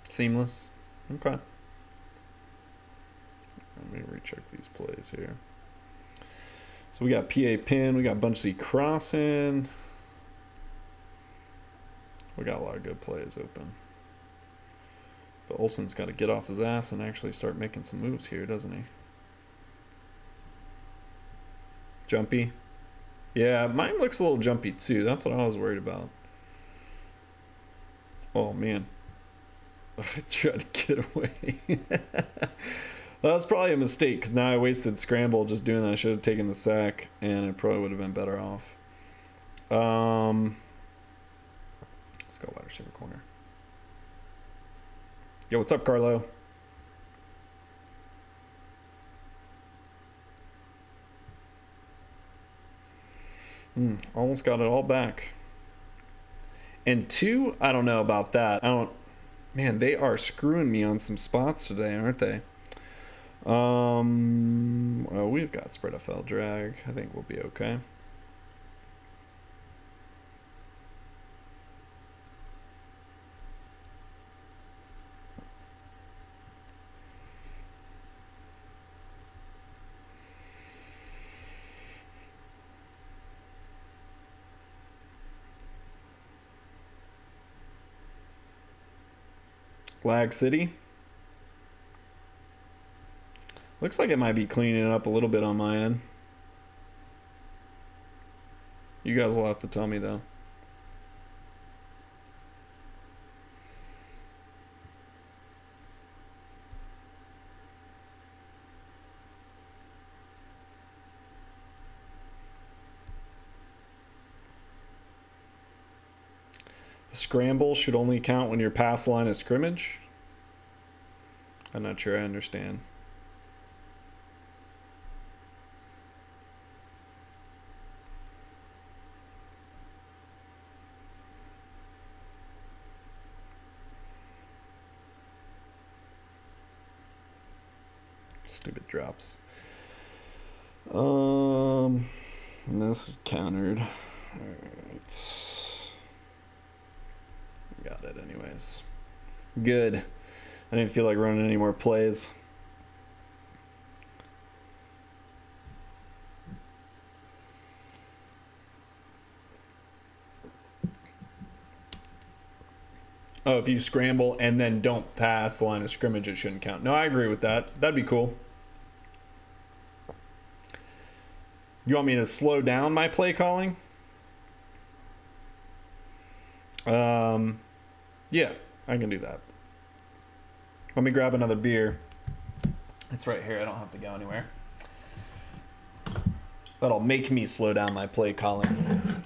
Seamless. Okay. Let me recheck these plays here. So we got PA pin, we got bunch C crossing. We got a lot of good plays open. But Olsen's got to get off his ass and actually start making some moves here, doesn't he? Jumpy. Yeah, mine looks a little jumpy too. That's what I was worried about. Oh man. I tried to get away. That was probably a mistake because now I wasted scramble just doing that. I should have taken the sack and it probably would have been better off. Let's go wide receiver corner. Yo, what's up, Carlo? Almost got it all back. And 2, I don't know about that. Man, they are screwing me on some spots today, aren't they? Well, we've got spread FL drag. I think we'll be okay. Lag City. Looks like it might be cleaning it up a little bit on my end. You guys will have to tell me though. The scramble should only count when you're past the line of scrimmage. I'm not sure I understand. Stupid drops. And this is countered. Alright. Got it anyways. Good. I didn't feel like running any more plays. Oh, if you scramble and then don't pass the line of scrimmage, it shouldn't count. No, I agree with that. That'd be cool. You want me to slow down my play calling? Yeah, I can do that. Let me grab another beer. It's right here. I don't have to go anywhere. That'll make me slow down my play calling.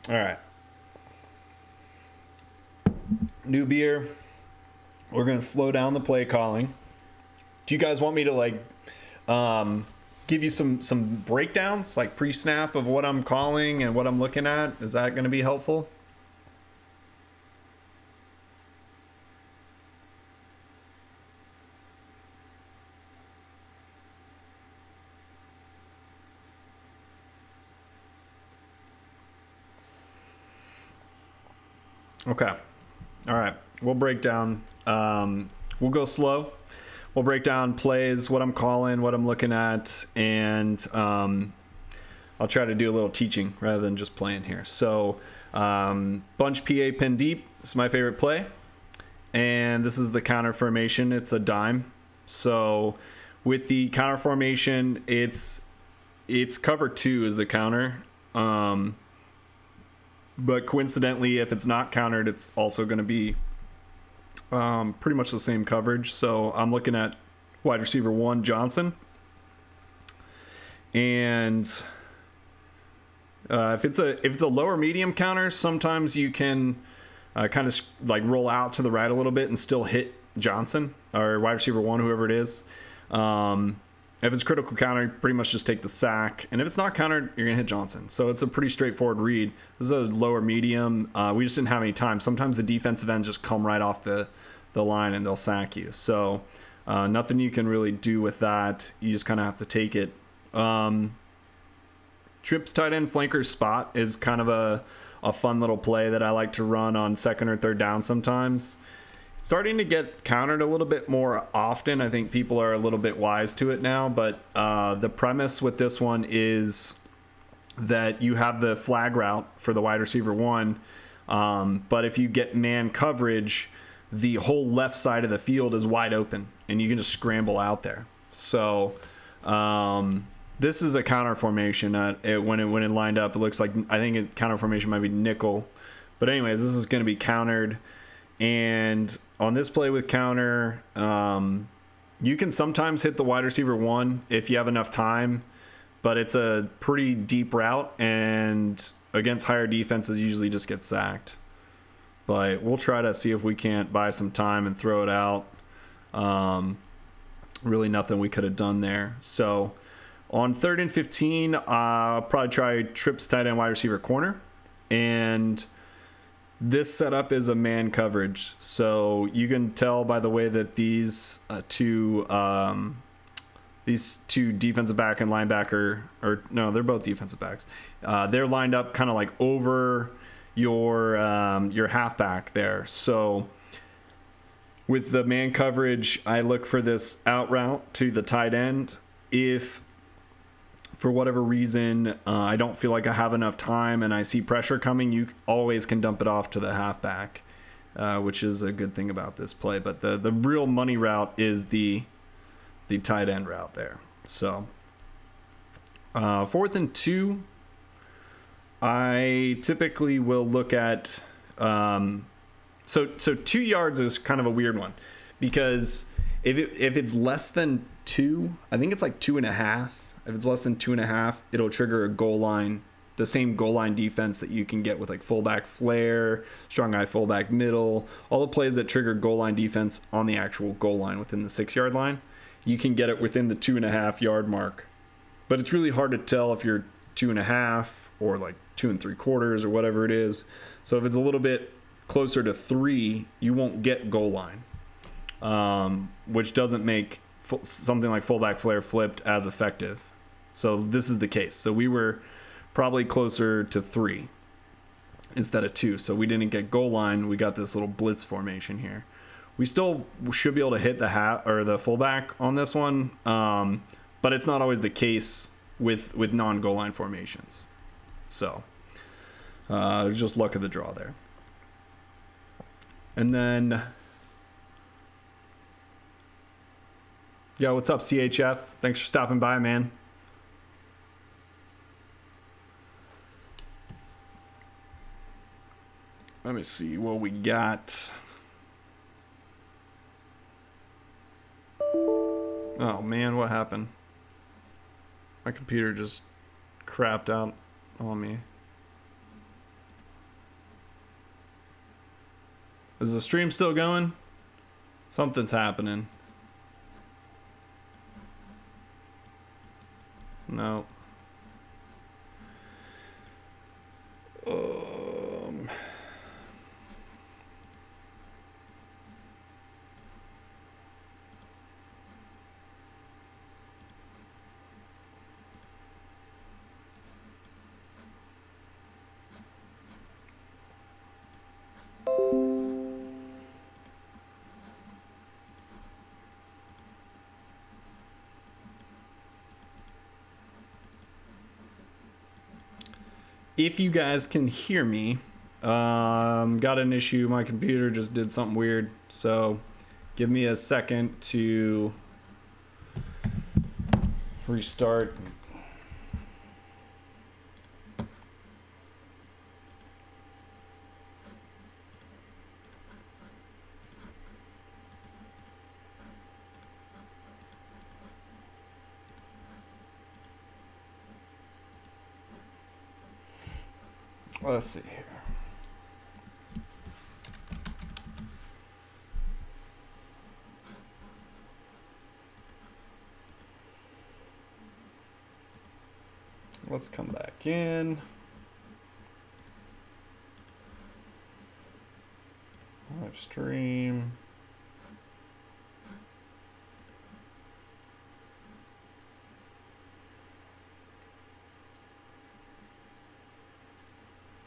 All right. New beer. We're going to slow down the play calling. Do you guys want me to like give you some breakdowns, like pre-snap of what I'm calling and what I'm looking at? Is that going to be helpful? Okay. All right. We'll break down. We'll go slow. We'll break down plays, what I'm calling, what I'm looking at, and I'll try to do a little teaching rather than just playing here. So, bunch PA pin deep is my favorite play, and this is the counter formation. It's a dime. So, with the counter formation, it's cover 2 is the counter. But coincidentally, if it's not countered, it's also going to be pretty much the same coverage. So I'm looking at wide receiver 1, Johnson. And if it's a lower medium counter, sometimes you can kind of like roll out to the right a little bit and still hit Johnson or wide receiver 1, whoever it is. If it's critical counter, pretty much just take the sack. And if it's not countered, you're going to hit Johnson. So it's a pretty straightforward read. This is a lower medium. We just didn't have any time. Sometimes the defensive ends just come right off the line and they'll sack you. So nothing you can really do with that. You just kind of have to take it. Trips tight end flanker spot is kind of a fun little play that I like to run on second or third down sometimes. Starting to get countered a little bit more often. I think people are a little bit wise to it now, but the premise with this one is that you have the flag route for the wide receiver 1, but if you get man coverage, the whole left side of the field is wide open and you can just scramble out there. So this is a counter formation. When it lined up, it looks like, I think counter formation might be nickel, but anyways, this is going to be countered. And on this play with counter, you can sometimes hit the wide receiver 1 if you have enough time, but it's a pretty deep route, and against higher defenses, usually just get sacked. But we'll try to see if we can't buy some time and throw it out. Really nothing we could have done there. So on 3rd and 15, I'll probably try trips tight end wide receiver corner, and this setup is a man coverage, so you can tell by the way that these two defensive back and linebacker, or no, they're both defensive backs. They're lined up kind of like over your halfback there. So with the man coverage, I look for this out route to the tight end. If for whatever reason, I don't feel like I have enough time and I see pressure coming, you always can dump it off to the halfback, which is a good thing about this play. But the real money route is the tight end route there. So 4th and 2, I typically will look at so 2 yards is kind of a weird one, because if it's less than 2, I think it's like 2.5. If it's less than 2.5, it'll trigger a goal line, the same goal line defense that you can get with like fullback flare, strong eye fullback middle, all the plays that trigger goal line defense on the actual goal line within the 6-yard line. You can get it within the 2.5 yard mark, but it's really hard to tell if you're 2.5 or like 2 3/4 or whatever it is. So if it's a little bit closer to 3, you won't get goal line, which doesn't make something like fullback flare flipped as effective. So this is the case. So we were probably closer to 3 instead of 2. So we didn't get goal line. We got this little blitz formation here. We still should be able to hit the fullback on this one, but it's not always the case with non-goal line formations. So it was just luck of the draw there. And then, yo, what's up, CHF? Thanks for stopping by, man. Let me see what we got. Oh man, what happened? My computer just crapped out on me. Is the stream still going? Something's happening. No. If you guys can hear me, got an issue. My computer just did something weird. So give me a second to restart. Let's see here. Let's come back in. Live stream.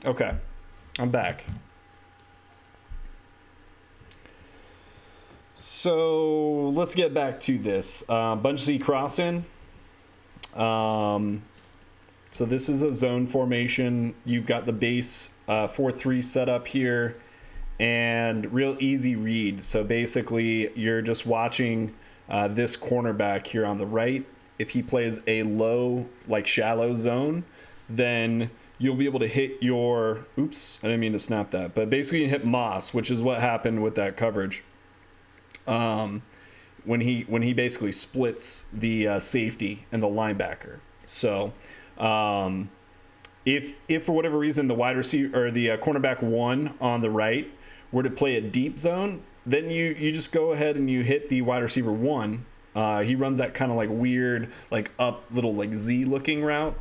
Okay, I'm back. So let's get back to this. Bunch Z crossing. So this is a zone formation. You've got the base 4-3 set up here and real easy read. So basically you're just watching this cornerback here on the right. If he plays a low, like shallow zone, then you'll be able to hit your, oops, I didn't mean to snap that, but basically you hit Moss, which is what happened with that coverage. When he basically splits the safety and the linebacker. So if for whatever reason the wide receiver or the cornerback 1 on the right were to play a deep zone, then you just go ahead and you hit the wide receiver 1. He runs that kind of like weird, like up little like Z looking route.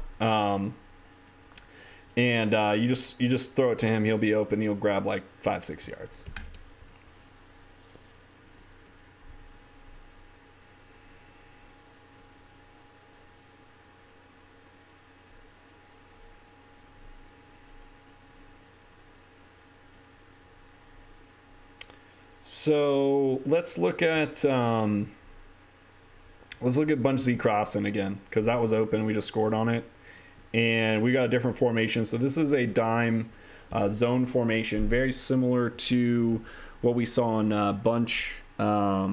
And you just throw it to him. He'll be open. He'll grab like 5-6 yards. So let's look at bunch Z crossing again, because that was open. We just scored on it. And we got a different formation. So this is a dime zone formation, very similar to what we saw in bunch PA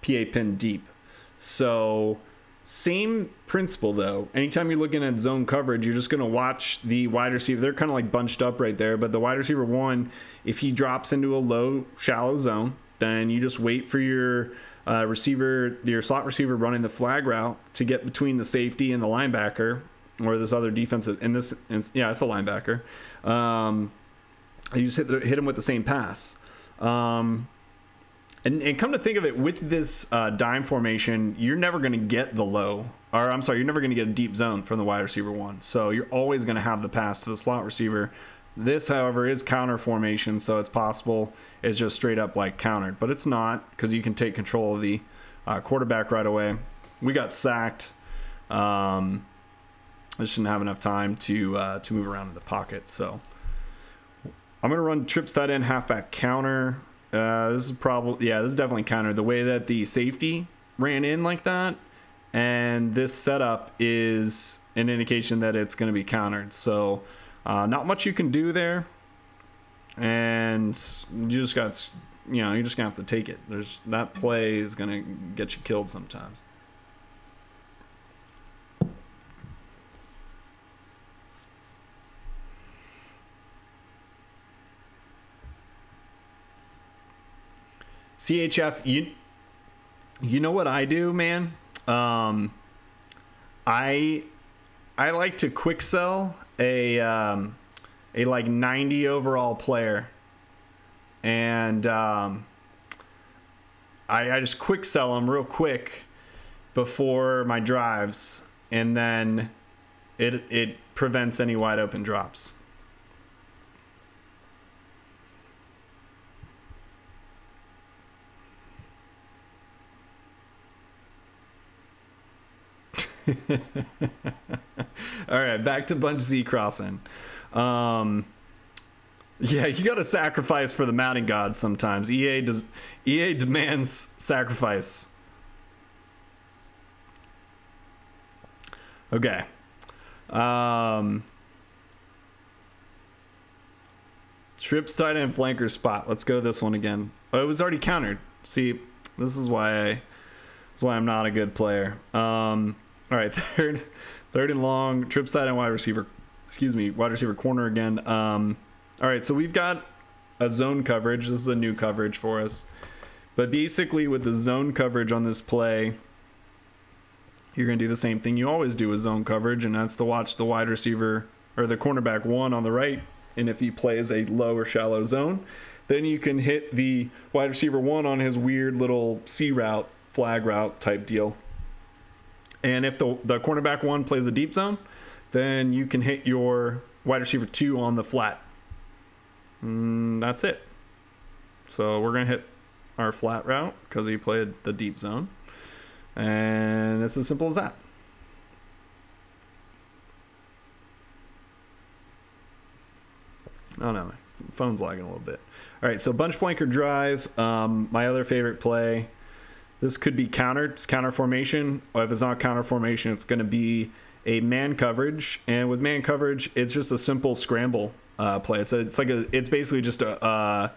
pin deep. So same principle though. Anytime you're looking at zone coverage, you're just going to watch the wide receiver. They're kind of like bunched up right there, but the wide receiver 1, if he drops into a low, shallow zone, then you just wait for your your slot receiver running the flag route to get between the safety and the linebacker, or this other defensive, yeah, it's a linebacker. You just hit him with the same pass. And come to think of it, with this dime formation, you're never going to get the low, or I'm sorry, you're never going to get a deep zone from the wide receiver 1. So you're always going to have the pass to the slot receiver. This, however, is counter formation, so it's possible it's just straight up like countered, but it's not, because you can take control of the quarterback right away. We got sacked. I just didn't have enough time to move around in the pocket. So I'm gonna run trips that in halfback counter. This is definitely counter. The way that the safety ran in like that, and this setup is an indication that it's going to be countered. So not much you can do there, and you just got, you're just gonna have to take it. That play is gonna get you killed sometimes. CHF, you know what I do, man? I like to quick sell a like 90 overall player, and I just quick sell them real quick before my drives, and then it prevents any wide open drops. All right, back to bunch Z crossing. Yeah, you got to sacrifice for the mounting gods sometimes. EA demands sacrifice. Okay. Trips tight end flanker spot. Let's go this one again. Oh, it was already countered. See, this is why I'm not a good player. All right, third and long, trip side and wide receiver. Excuse me, wide receiver corner again. All right, so we've got a zone coverage. This is a new coverage for us. But basically with the zone coverage on this play, you're going to do the same thing you always do with zone coverage, and that's to watch the wide receiver or the cornerback one on the right. And if he plays a low or shallow zone, then you can hit the wide receiver one on his weird little C route, flag route type deal. And if the cornerback one plays a deep zone, then you can hit your wide receiver two on the flat. That's it. So we're going to hit our flat route because he played the deep zone. And it's as simple as that. Oh no, my phone's lagging a little bit. All right, so bunch flanker drive. My other favorite play. This could be countered. It's counter formation. Or if it's not counter formation, it's going to be a man coverage. And with man coverage, it's just a simple scramble play. It's basically just a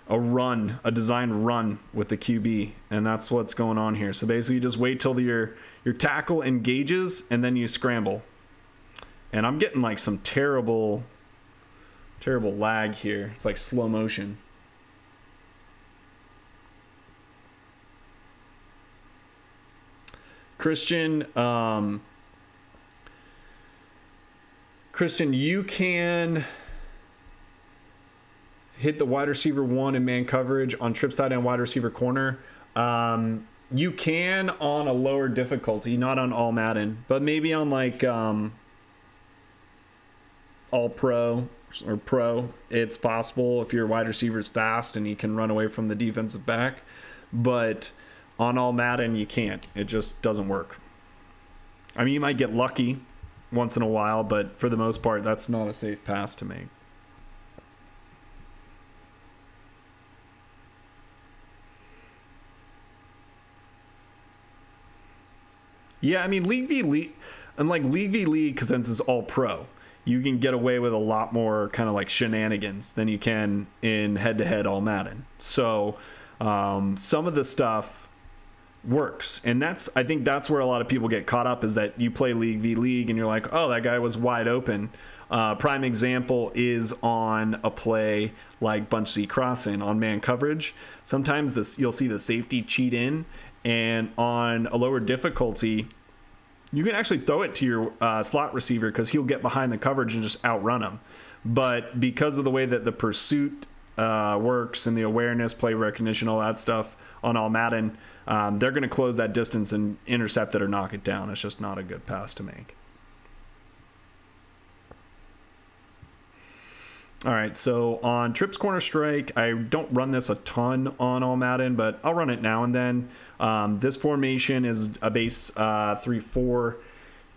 run, a design run with the QB, and that's what's going on here. So basically, you just wait till your tackle engages, and then you scramble. And I'm getting like some terrible lag here. It's like slow motion. Christian, you can hit the wide receiver one in man coverage on trip side and wide receiver corner. You can on a lower difficulty, not on all Madden, but maybe on like all pro or pro. It's possible if your wide receiver is fast and he can run away from the defensive back, but on all Madden you can't. It just doesn't work. I mean, you might get lucky once in a while, but for the most part, that's not a safe pass to make. Yeah, I mean, League v League, unlike League v League, because since it's all pro, you can get away with a lot more kind of like shenanigans than you can in head-to-head all Madden. So some of the stuff works, and I think that's where a lot of people get caught up, is that you play League v League and you're like, oh, that guy was wide open. Prime example is on a play like bunch Z crossing on man coverage. Sometimes you'll see the safety cheat in, and on a lower difficulty you can actually throw it to your slot receiver because he'll get behind the coverage and just outrun him. But because of the way that the pursuit works and the awareness, play recognition, all that stuff on all Madden, they're going to close that distance and intercept it or knock it down. It's just not a good pass to make. All right, so on trips corner strike, I don't run this a ton on all Madden, but I'll run it now and then. This formation is a base 3-4,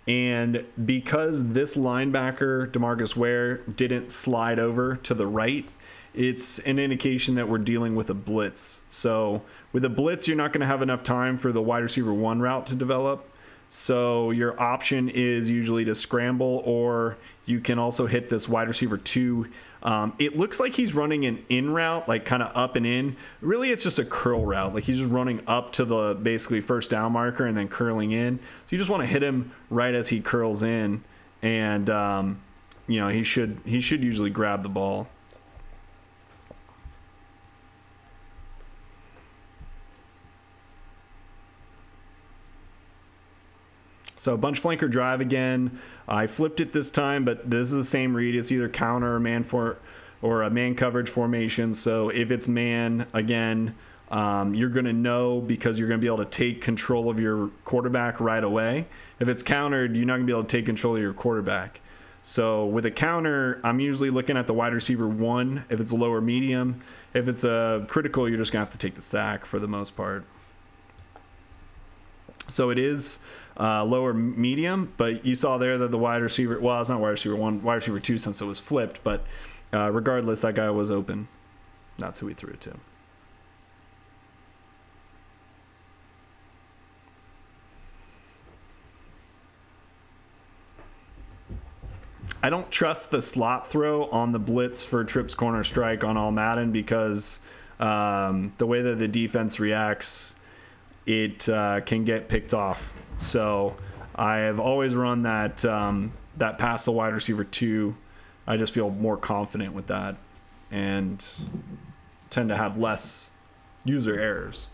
and because this linebacker, DeMarcus Ware, didn't slide over to the right, it's an indication that we're dealing with a blitz. So with a blitz, you're not going to have enough time for the wide receiver one route to develop. So your option is usually to scramble, or you can also hit this wide receiver 2. It looks like he's running an in route, like kind of up and in. Really, it's just a curl route. Like he's just running up to the basically first down marker and then curling in. So you just want to hit him right as he curls in, and you know, he should usually grab the ball. So bunch flanker drive again. I flipped it this time, but this is the same read. It's either counter or a man coverage formation. So if it's man, again, you're going to know because you're going to be able to take control of your quarterback right away. If it's countered, you're not going to be able to take control of your quarterback. So with a counter, I'm usually looking at the wide receiver 1 if it's a lower medium. If it's a critical, you're just going to have to take the sack for the most part. So it is lower medium, but you saw there that the wide receiver, well, it's not wide receiver 1, wide receiver 2 since it was flipped, but regardless, that guy was open. That's who we threw it to. I don't trust the slot throw on the blitz for trips corner strike on all Madden because the way that the defense reacts, it can get picked off. So I have always run that that pass to wide receiver 2. I just feel more confident with that and tend to have less user errors.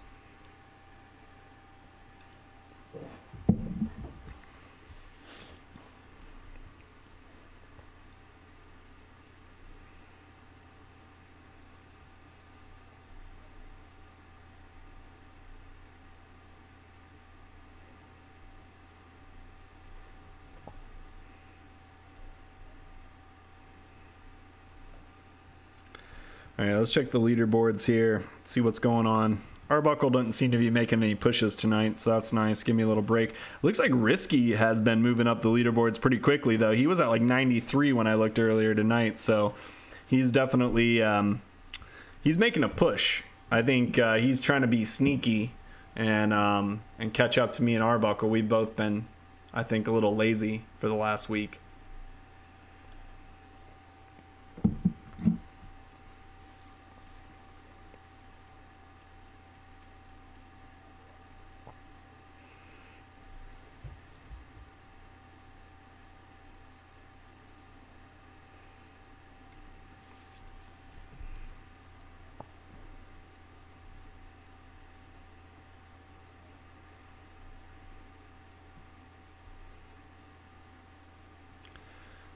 All right, let's check the leaderboards here, see what's going on. Arbuckle doesn't seem to be making any pushes tonight, so that's nice. Give me a little break. Looks like Risky has been moving up the leaderboards pretty quickly, though. He was at like 93 when I looked earlier tonight, so he's definitely he's making a push. I think he's trying to be sneaky and catch up to me and Arbuckle. We've both been, I think, a little lazy for the last week.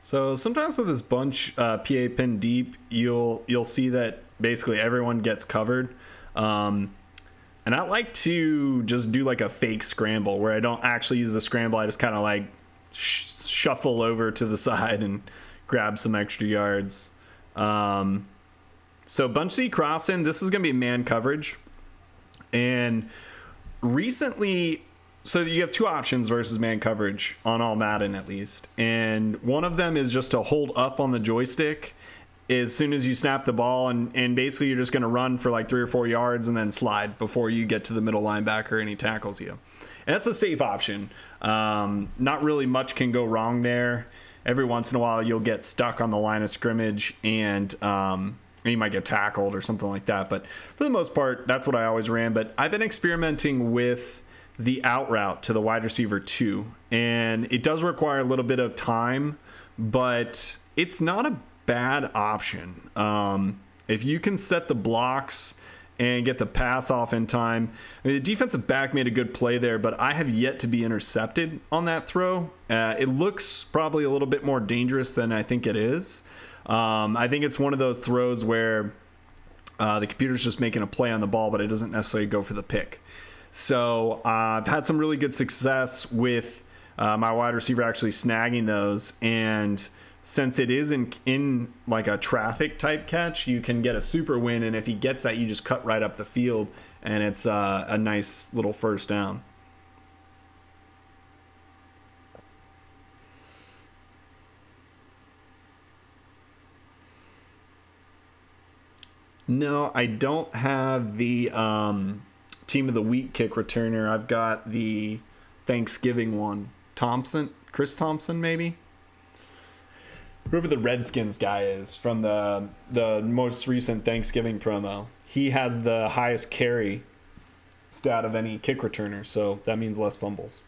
So sometimes with this bunch PA pin deep, you'll see that basically everyone gets covered. And I like to just do like a fake scramble where I don't actually use the scramble. I just kind of like shuffle over to the side and grab some extra yards. So bunch C crossing, this is going to be man coverage. And recently, so you have two options versus man coverage on all Madden at least. And one of them is just to hold up on the joystick as soon as you snap the ball. And basically you're just going to run for like 3 or 4 yards and then slide before you get to the middle linebacker and he tackles you. And that's a safe option. Not really much can go wrong there. Every once in a while you'll get stuck on the line of scrimmage and you might get tackled or something like that. But for the most part, that's what I always ran. But I've been experimenting with the out route to the wide receiver 2, and it does require a little bit of time, but it's not a bad option. If you can set the blocks and get the pass off in time. I mean, the defensive back made a good play there, but I have yet to be intercepted on that throw. It looks probably a little bit more dangerous than I think it is. I think it's one of those throws where the computer's just making a play on the ball, but it doesn't necessarily go for the pick. So I've had some really good success with my wide receiver actually snagging those. And since it is in like a traffic type catch, you can get a super win. And if he gets that, you just cut right up the field. And it's a nice little first down. No, I don't have the Team of the Week kick returner. I've got the Thanksgiving one. Chris Thompson, maybe? Whoever the Redskins guy is from the most recent Thanksgiving promo. He has the highest carry stat of any kick returner, so that means less fumbles.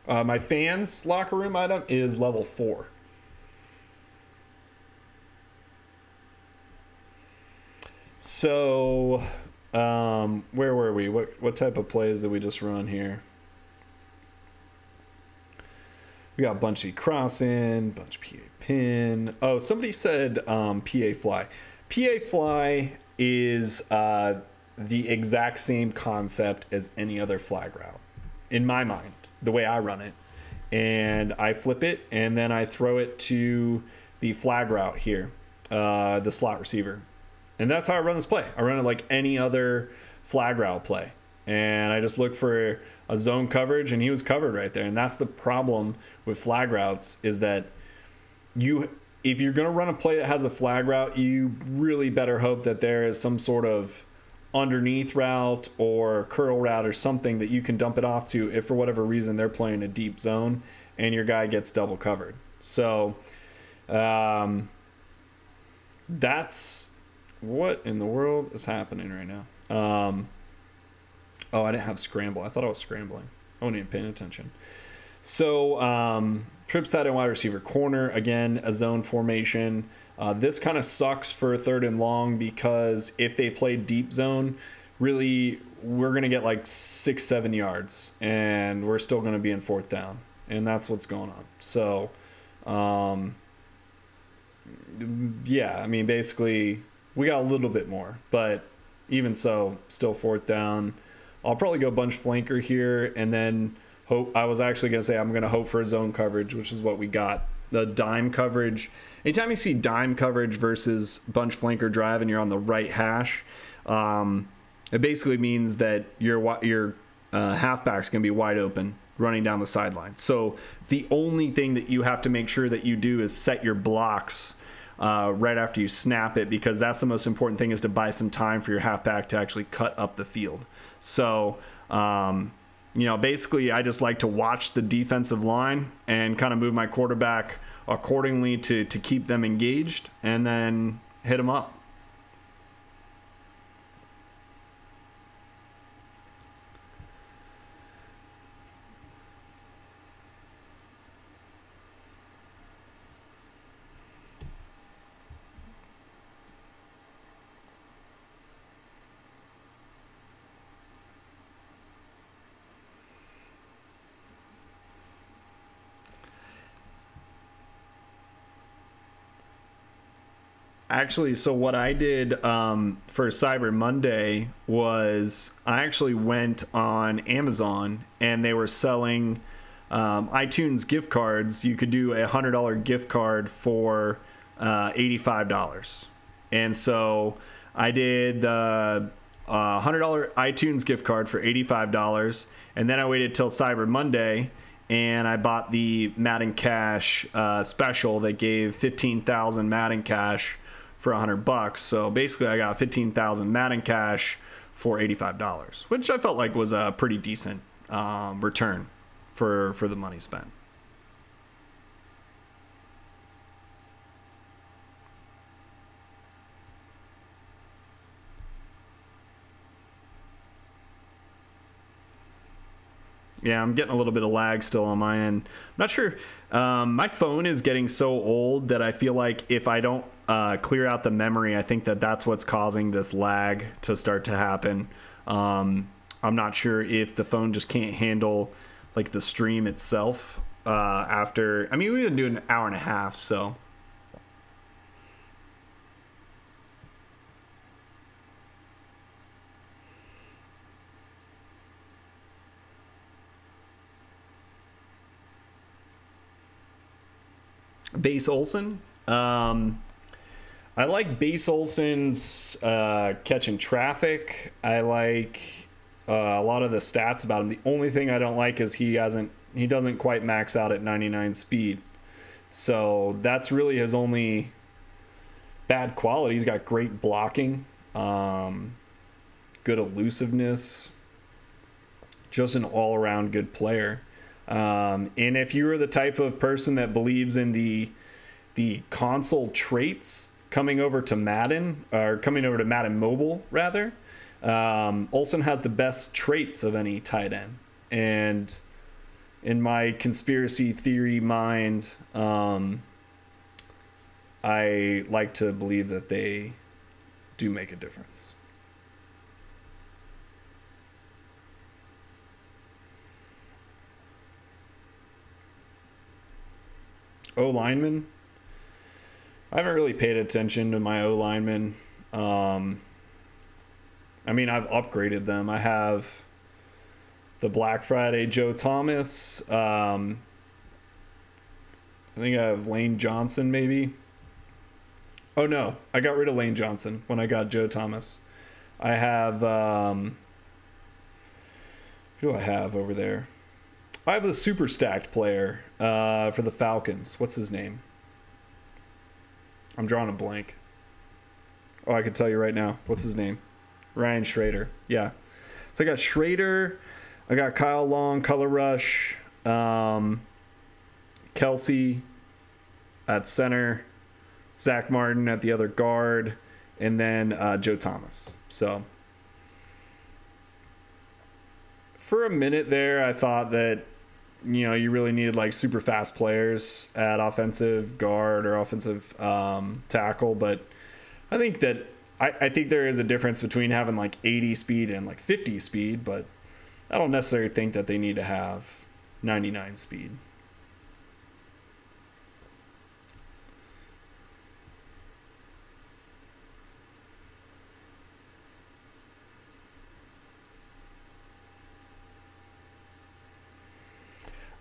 My fans' locker room item is level 4. So, where were we? What type of plays did we just run here? We got bunchy crossing, bunch PA pin. Oh, somebody said PA fly. PA fly is the exact same concept as any other flag route, in my mind, the way I run it. And I flip it, and then I throw it to the flag route here, the slot receiver. And that's how I run this play. I run it like any other flag route play. And I just look for a zone coverage, and he was covered right there. And that's the problem with flag routes, is that if you're going to run a play that has a flag route, you really better hope that there is some sort of underneath route or curl route or something that you can dump it off to if for whatever reason they're playing a deep zone and your guy gets double covered. So that's what in the world is happening right now. Oh, I didn't have scramble. I thought I was scrambling. I wasn't even paying attention. So trip stat and wide receiver corner, again, a zone formation. This kind of sucks for 3rd and long, because if they play deep zone, really we're going to get like 6-7 yards and we're still going to be in 4th down. And that's what's going on. So, yeah, I mean, basically we got a little bit more, but even so, still 4th down. I'll probably go bunch flanker here, and then hope. I was actually going to say I'm going to hope for a zone coverage, which is what we got. The dime coverage. Anytime you see dime coverage versus bunch flanker drive and you're on the right hash, it basically means that your halfback's going to be wide open running down the sideline. So the only thing that you have to make sure that you do is set your blocks right after you snap it, because that's the most important thing, is to buy some time for your halfback to actually cut up the field. So, basically I just like to watch the defensive line and kind of move my quarterback accordingly to keep them engaged, and then hit them up. Actually, so what I did for Cyber Monday was I actually went on Amazon, and they were selling iTunes gift cards. You could do a $100 gift card for $85. And so I did the $100 iTunes gift card for $85. And then I waited till Cyber Monday, and I bought the Madden Cash special that gave 15,000 Madden Cash for $100. So basically I got 15,000 Madden Cash for $85, which I felt like was a pretty decent return for the money spent. Yeah, I'm getting a little bit of lag still on my end. I'm not sure. My phone is getting so old that I feel like if I don't clear out the memory, I think that's what's causing this lag to start to happen. I'm not sure if the phone just can't handle like the stream itself after. I mean, we've been doing an hour and a half, so. Base Olsen. I like Base Olsen's catching traffic. I like a lot of the stats about him. The only thing I don't like is he doesn't quite max out at 99 speed. So that's really his only bad quality. He's got great blocking, good elusiveness, just an all-around good player. And if you're the type of person that believes in the console traits coming over to Madden, or coming over to Madden Mobile rather, Olsen has the best traits of any tight end. And in my conspiracy theory mind, I like to believe that they do make a difference. O-lineman. I haven't really paid attention to my O-linemen. I mean, I've upgraded them. I have the Black Friday Joe Thomas. I think I have Lane Johnson, maybe. Oh, no. I got rid of Lane Johnson when I got Joe Thomas. I have... who do I have over there? I have the super stacked player for the Falcons. What's his name? I'm drawing a blank. Oh, I can tell you right now. What's his name? Ryan Schrader. Yeah. So I got Schrader. I got Kyle Long, Color Rush, Kelsey at center, Zach Martin at the other guard, and then Joe Thomas. So for a minute there, I thought that, you know, you really needed like super fast players at offensive guard or offensive tackle. But I think that I think there is a difference between having like 80 speed and like 50 speed, but I don't necessarily think that they need to have 99 speed.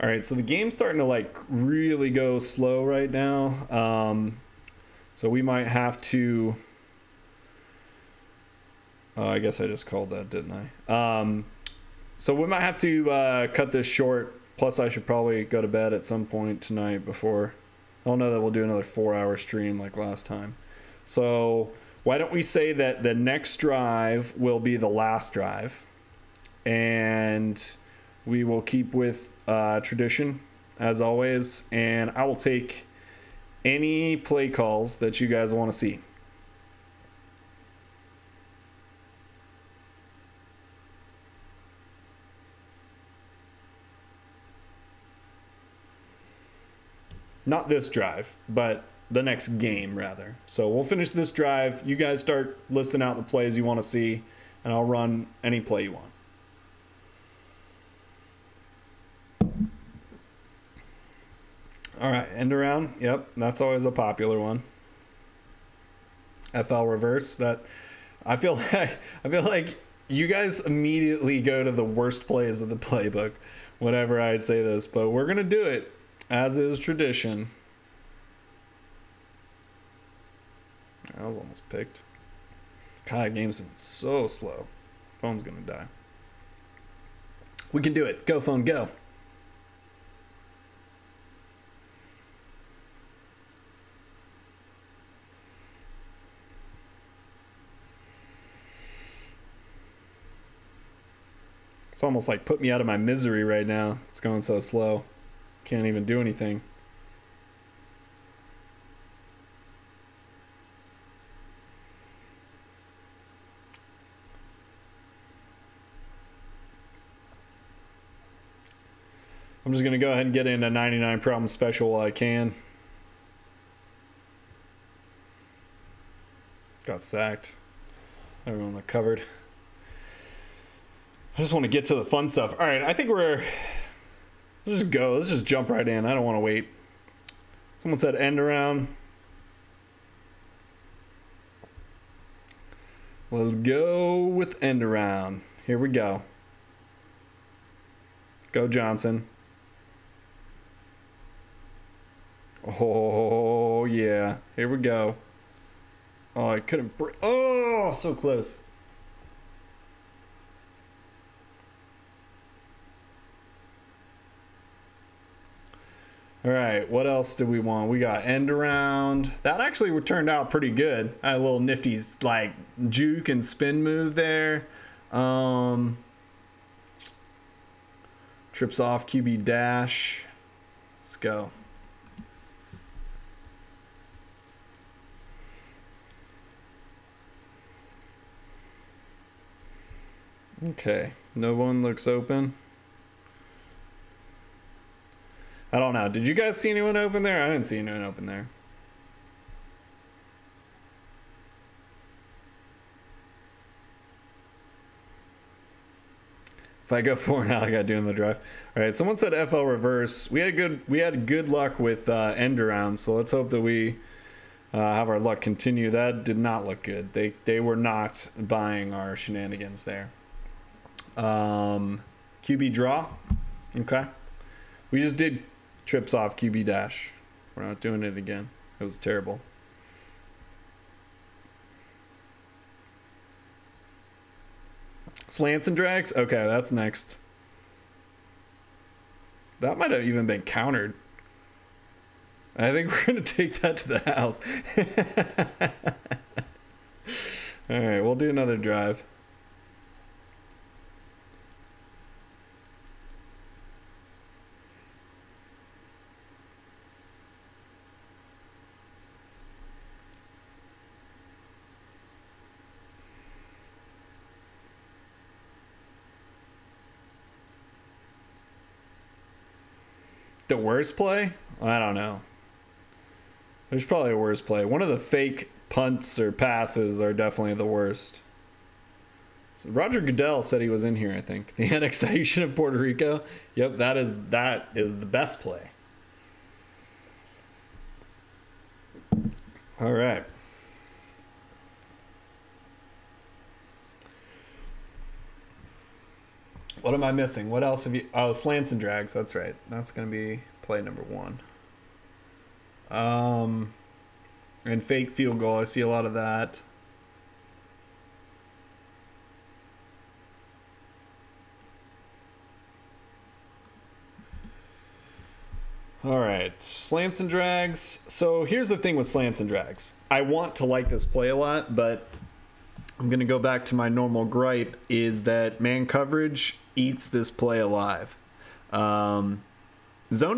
All right, so the game's starting to like really go slow right now. So we might have to... I guess I just called that, didn't I? So we might have to cut this short. Plus, I should probably go to bed at some point tonight before... I don't know that we'll do another 4-hour stream like last time. So why don't we say that the next drive will be the last drive. And we will keep with tradition, as always. And I will take any play calls that you guys want to see. Not this drive, but the next game, rather. So we'll finish this drive. You guys start listing out the plays you want to see, and I'll run any play you want. All right, end around. Yep, that's always a popular one. FL reverse. That I feel like you guys immediately go to the worst plays of the playbook whenever I say this, but we're gonna do it. As is tradition. That was almost picked. God, that game's been so slow. Phone's gonna die. We can do it. Go, phone, go. It's almost like put me out of my misery right now. It's going so slow. Can't even do anything. I'm just going to go ahead and get in a 99 problem special while I can. Got sacked. Everyone looked covered. I just want to get to the fun stuff. All right, I think we're... Let's just go. Let's just jump right in. I don't want to wait. Someone said end around. Let's go with end around. Here we go. Go Johnson. Oh, yeah. Here we go. Oh, I couldn't break. Oh, so close. All right, what else do we want? We got end around. That actually turned out pretty good. I had a little nifty like juke and spin move there. Trips off, QB dash. Let's go. Okay, no one looks open. I don't know. Did you guys see anyone open there? I didn't see anyone open there. If I go 4 now, I got doing the drive. All right, someone said FL reverse. We had good luck with end around, so let's hope that we have our luck continue. That did not look good. They were not buying our shenanigans there. QB draw. Okay. We just did trips off QB dash. We're not doing it again. It was terrible. Slants and drags? Okay, that's next. That might have even been countered. I think we're going to take that to the house. All right, we'll do another drive. The worst play? I don't know. There's probably a worse play. One of the fake punts or passes are definitely the worst. So Roger Goodell said he was in here, I think. The annexation of Puerto Rico. Yep, that is the best play. All right. What am I missing? What else have you... Oh, slants and drags. That's right. That's going to be play number 1. And fake field goal. I see a lot of that. All right. Slants and drags. So here's the thing with slants and drags. I want to like this play a lot, but I'm going to go back to my normal gripe is that man coverage eats this play alive. Zone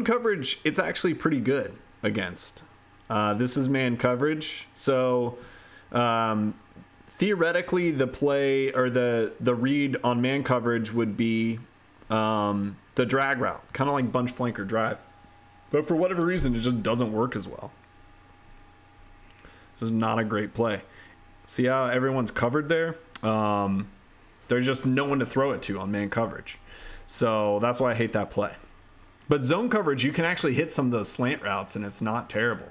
coverage, it's actually pretty good against. This is man coverage. So theoretically, the play or the read on man coverage would be the drag route, kind of like bunch flanker drive. But for whatever reason, it just doesn't work as well. It's not a great play. See how everyone's covered there? There's just no one to throw it to on man coverage. So that's why I hate that play. But zone coverage, you can actually hit some of those slant routes, and it's not terrible.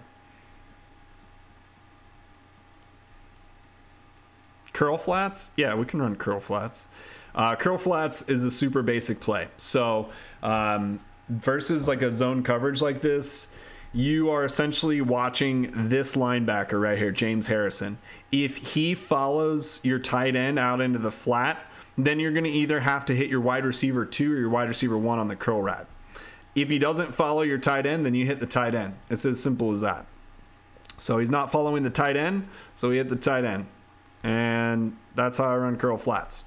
Curl flats? Yeah, we can run curl flats. Curl flats is a super basic play. So versus like a zone coverage like this, you are essentially watching this linebacker right here, James Harrison. If he follows your tight end out into the flat, then you're going to either have to hit your wide receiver 2 or your wide receiver 1 on the curl route. If he doesn't follow your tight end, then you hit the tight end. It's as simple as that. So he's not following the tight end, so he hit the tight end. And that's how I run curl flats.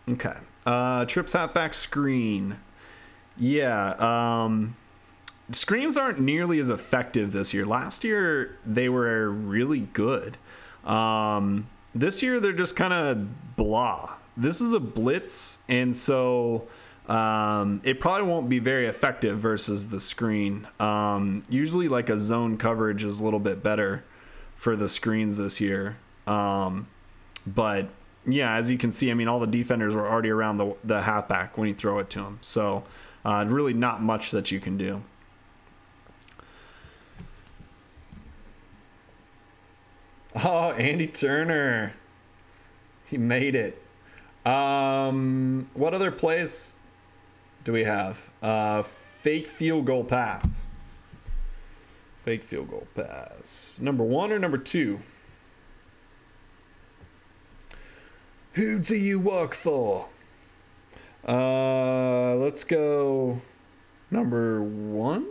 Okay. Trips halfback screen. Yeah. Screens aren't nearly as effective this year. Last year, they were really good. This year, they're just kind of blah. This is a blitz, and so it probably won't be very effective versus the screen. Usually, like a zone coverage is a little bit better for the screens this year. But yeah, as you can see, I mean, all the defenders were already around the halfback when you throw it to them. So really not much that you can do. Oh, Andy Turner. He made it. What other plays do we have? Fake field goal pass. Fake field goal pass. Number 1 or number 2? Who do you work for? Let's go number 1.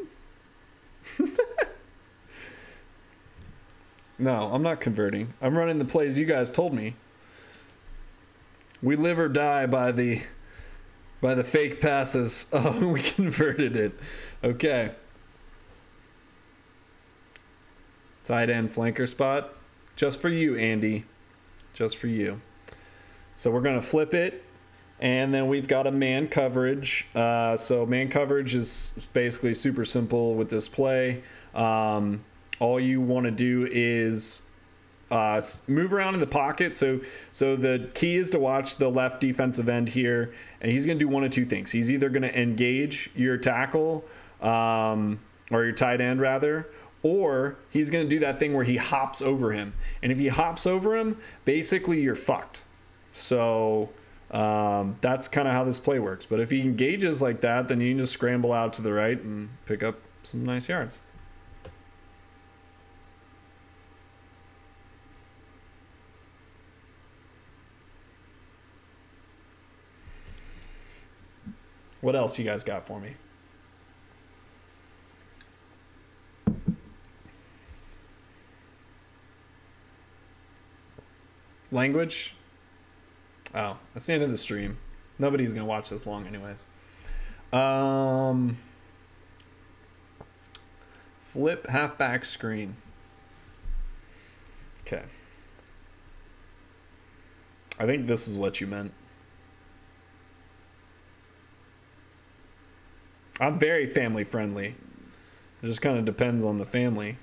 No, I'm not converting. I'm running the plays you guys told me. We live or die by the fake passes. Oh, we converted it. Okay. Tight end flanker spot. Just for you, Andy. Just for you. So we're going to flip it. And then we've got a man coverage. So man coverage is basically super simple with this play. All you want to do is move around in the pocket. So the key is to watch the left defensive end here. And he's going to do one of two things. He's either going to engage your tackle, or your tight end rather, or he's going to do that thing where he hops over him. And if he hops over him, basically you're fucked. So that's kind of how this play works. But if he engages like that, then you can just scramble out to the right and pick up some nice yards. What else you guys got for me? Language? Oh, that's the end of the stream. Nobody's gonna watch this long anyways. Flip halfback screen. Okay. I think this is what you meant. I'm very family friendly. It just kind of depends on the family.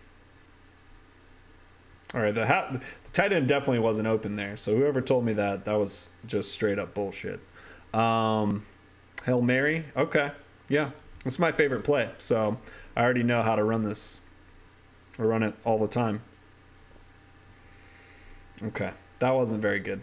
All right, the tight end definitely wasn't open there. So whoever told me that was just straight up bullshit. Hail Mary. Okay. Yeah, it's my favorite play. So I already know how to run this. I run it all the time. Okay, that wasn't very good.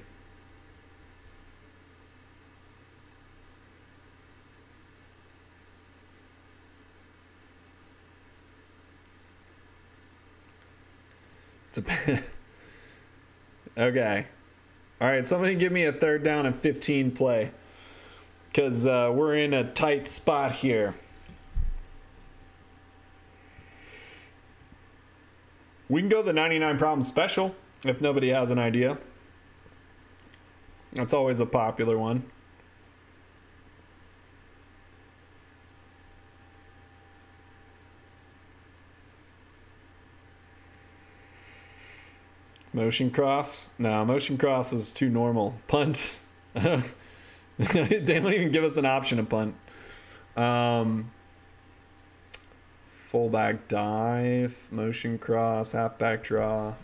Okay. All right, somebody give me a 3rd down and 15 play, because we're in a tight spot here. We can go the 99 problem special if nobody has an idea. That's always a popular one. Motion cross? No, motion cross is too normal. Punt. They don't even give us an option to punt. Fullback dive, motion cross, halfback draw.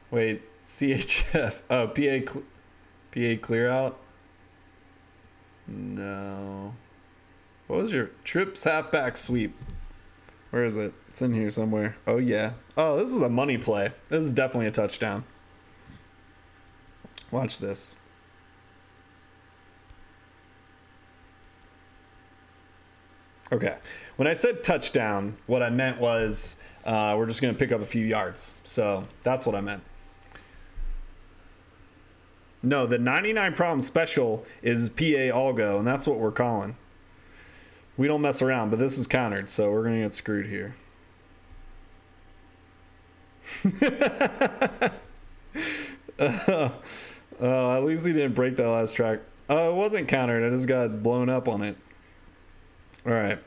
Wait, CHF. Oh, PA clear out? No. What was your trips halfback sweep? Where is it? It's in here somewhere. Oh, yeah. Oh, this is a money play. This is definitely a touchdown. Watch this. Okay. When I said touchdown, what I meant was we're just going to pick up a few yards. So that's what I meant. No, the 99 problem special is PA all go, and that's what we're calling. We don't mess around, but this is countered, so we're going to get screwed here. At least he didn't break that last track. Oh, it wasn't countered. I just got blown up on it. All right.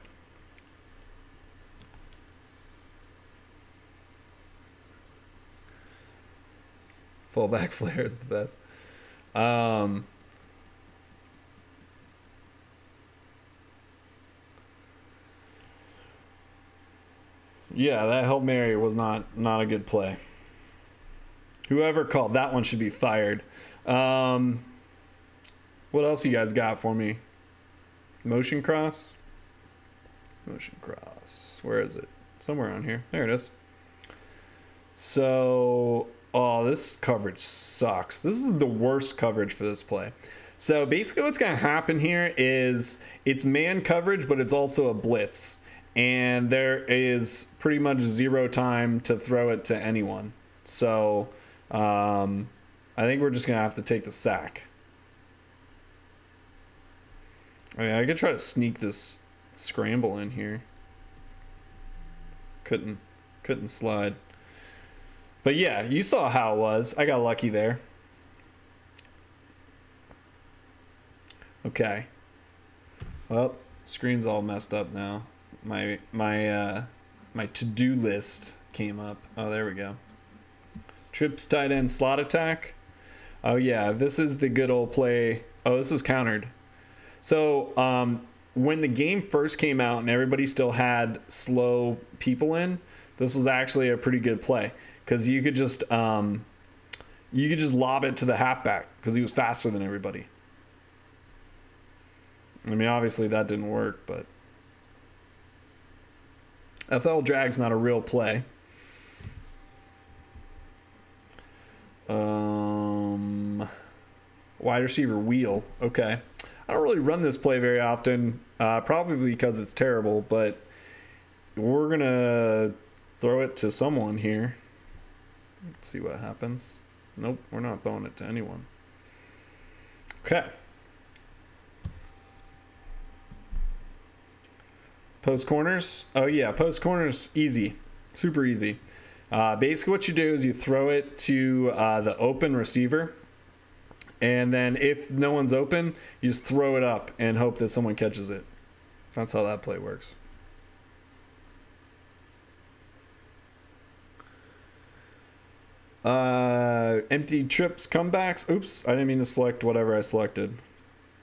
Fullback flare is the best. Yeah, that Hail Mary was not a good play. Whoever called that one should be fired. What else you guys got for me? Motion cross? Motion cross. Where is it? Somewhere on here. There it is. So, oh, this coverage sucks. This is the worst coverage for this play. So basically what's going to happen here is it's man coverage, but it's also a blitz. And there is pretty much zero time to throw it to anyone. So I think we're just going to have to take the sack. I mean, I could try to sneak this scramble in here. Couldn't slide. But yeah, you saw how it was. I got lucky there. Okay. Well, screen's all messed up now. My to-do list came up. Oh, there we go. Trips tight end slot attack. Oh yeah, this is the good old play. Oh, this is countered. So when the game first came out and everybody still had slow people in, this was actually a pretty good play because you could just lob it to the halfback because he was faster than everybody. I mean, obviously that didn't work, but FL drag's not a real play. Wide receiver wheel. Okay. I don't really run this play very often, probably because it's terrible, but we're going to throw it to someone here. Let's see what happens. Nope, we're not throwing it to anyone. Okay. Post corners. Oh yeah, post corners, easy. Super easy. Basically what you do is you throw it to the open receiver, and then if no one's open, you just throw it up and hope that someone catches it. That's how that play works. Empty trips comebacks. Oops, I didn't mean to select whatever I selected.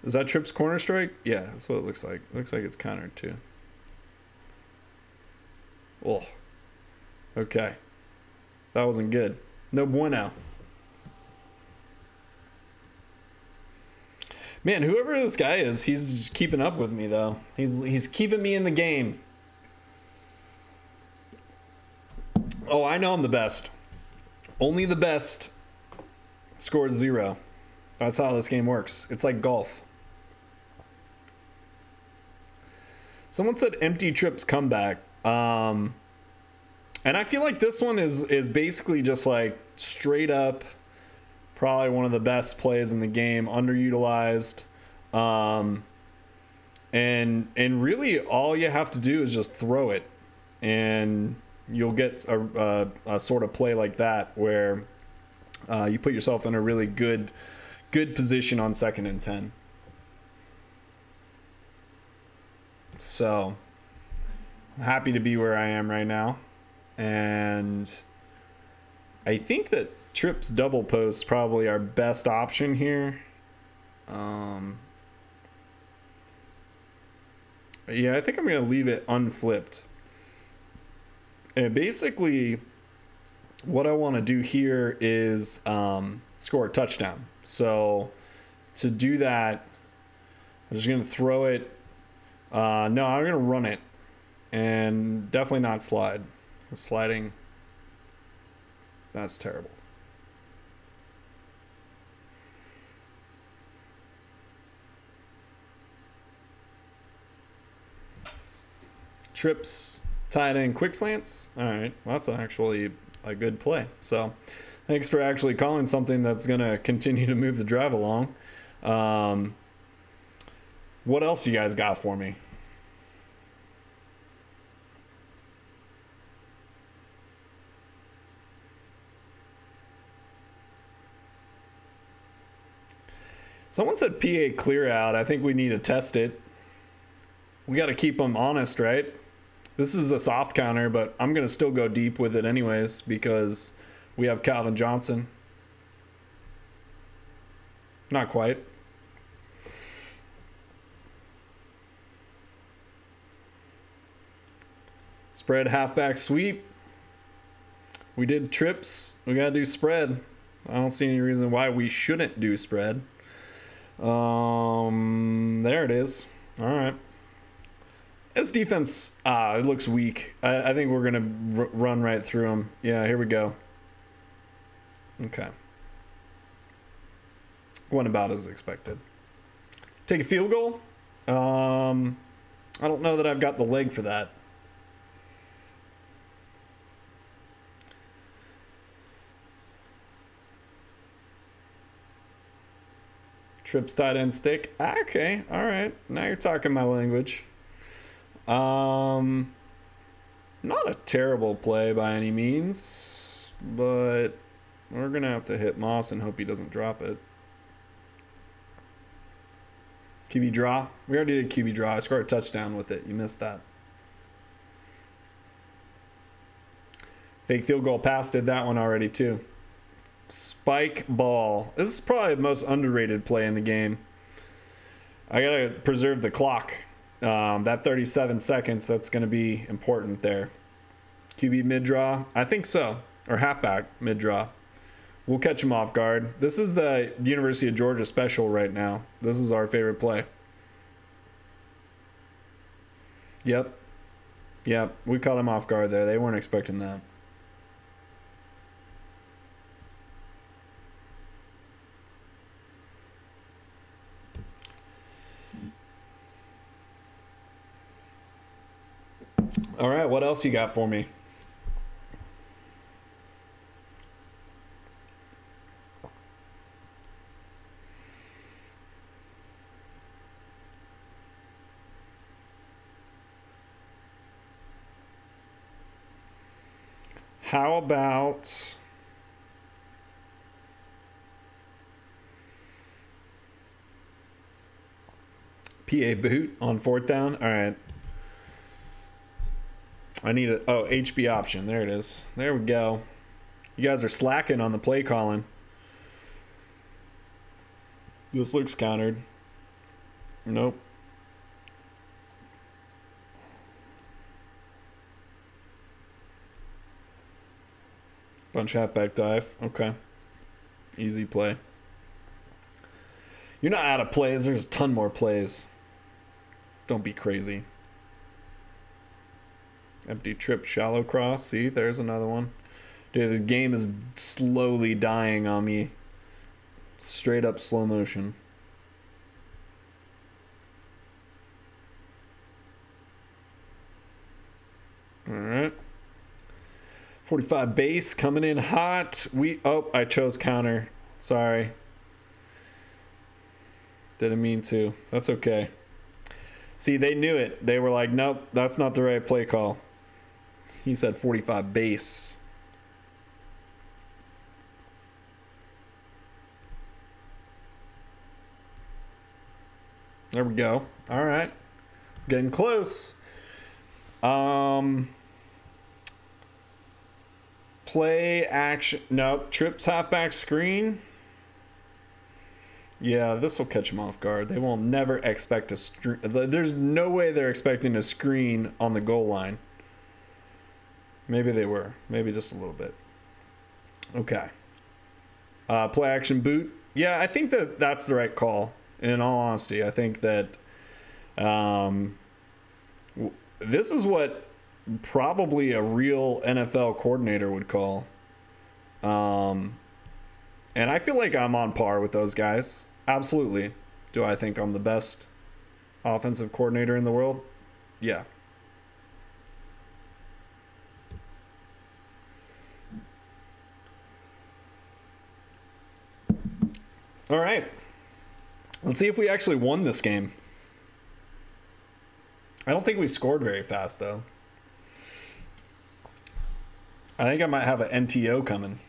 Is that trips corner strike? Yeah, that's what it looks like. It looks like it's countered too. Oh, okay. That wasn't good. No bueno. Man, whoever this guy is, he's just keeping up with me though. He's keeping me in the game. Oh, I know I'm the best. Only the best scores 0. That's how this game works. It's like golf. Someone said empty trips comeback. And I feel like this one is basically just like straight up probably one of the best plays in the game, underutilized. And really all you have to do is just throw it and you'll get a sort of play like that where you put yourself in a really good position on 2nd and 10. So I'm happy to be where I am right now. And I think that trips double post probably our best option here. Yeah, I think I'm going to leave it unflipped. And basically what I want to do here is score a touchdown. So to do that, I'm just going to throw it. No, I'm going to run it. And definitely not slide. Sliding, that's terrible. Trips, tight end, quick slants. All right, well, that's actually a good play. So thanks for actually calling something that's going to continue to move the drive along. What else you guys got for me? Someone said PA clear out. I think we need to test it. We got to keep them honest, right? This is a soft counter, but I'm going to still go deep with it anyways because we have Calvin Johnson. Not quite. Spread halfback sweep. We did trips. We got to do spread. I don't see any reason why we shouldn't do spread. There it is. All right. This defense, it looks weak. I think we're going to run right through them. Yeah, here we go. Okay. Went about as expected. Take a field goal. I don't know that I've got the leg for that. Trips tight end stick. Okay, all right. Now you're talking my language. Not a terrible play by any means. but we're going to have to hit Moss and hope he doesn't drop it. QB draw. We already did QB draw. I scored a touchdown with it. You missed that. Fake field goal pass did that one already too. Spike ball. This is probably the most underrated play in the game. I got to preserve the clock. That 37 seconds, that's going to be important there. QB mid-draw? I think so. Or halfback mid-draw. We'll catch him off guard. This is the University of Georgia special right now. This is our favorite play. Yep. Yep. We caught him off guard there. They weren't expecting that. All right. What else you got for me? How about PA boot on 4th down? All right. I need a HB option. There it is. There we go. You guys are slacking on the play calling. This looks countered. Nope. Bunch halfback dive. Okay. Easy play. You're not out of plays. There's a ton more plays. Don't be crazy. Empty trip, shallow cross. See, there's another one. Dude, this game is slowly dying on me. Straight up slow motion. All right. 45 base coming in hot. I chose counter. Sorry. Didn't mean to. That's okay. See, they knew it. They were like, nope, that's not the right play call. He said 45 base. There we go. All right. Getting close. Play action. Nope. Trips halfback screen. Yeah, this will catch them off guard. They will never expect a screen. There's no way they're expecting a screen on the goal line. Maybe they were. Maybe just a little bit. Okay. Play action boot. Yeah, I think that's the right call. In all honesty, I think that this is what probably a real NFL coordinator would call. And I feel like I'm on par with those guys. Absolutely. Do I think I'm the best offensive coordinator in the world? Yeah. All right. Let's see if we actually won this game. I don't think we scored very fast, though. I think I might have an NTO coming.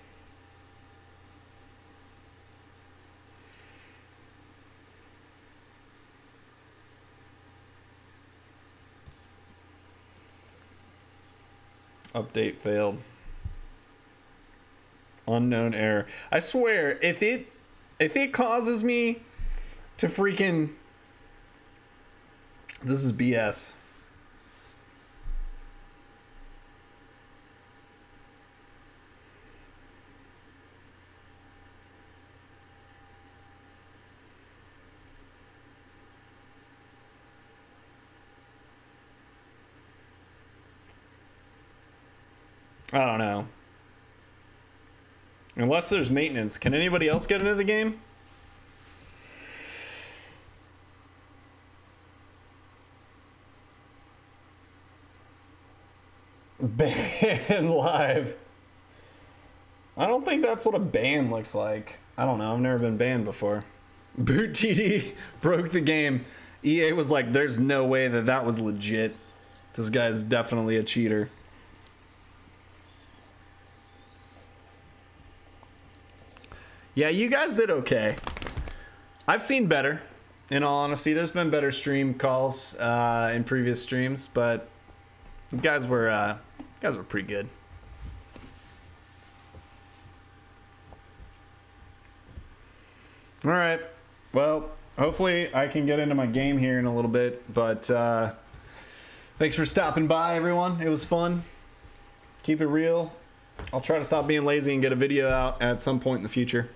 Update failed. Unknown error. I swear, if it causes me to freaking... This is BS. I don't know. Unless there's maintenance. Can anybody else get into the game? Ban live. I don't think that's what a ban looks like. I don't know. I've never been banned before. Boot TD broke the game. EA was like, there's no way that was legit. This guy's definitely a cheater. Yeah, you guys did okay. I've seen better. In all honesty, there's been better stream calls in previous streams, but you guys were pretty good. All right. Well, hopefully I can get into my game here in a little bit, but thanks for stopping by, everyone. It was fun. Keep it real. I'll try to stop being lazy and get a video out at some point in the future.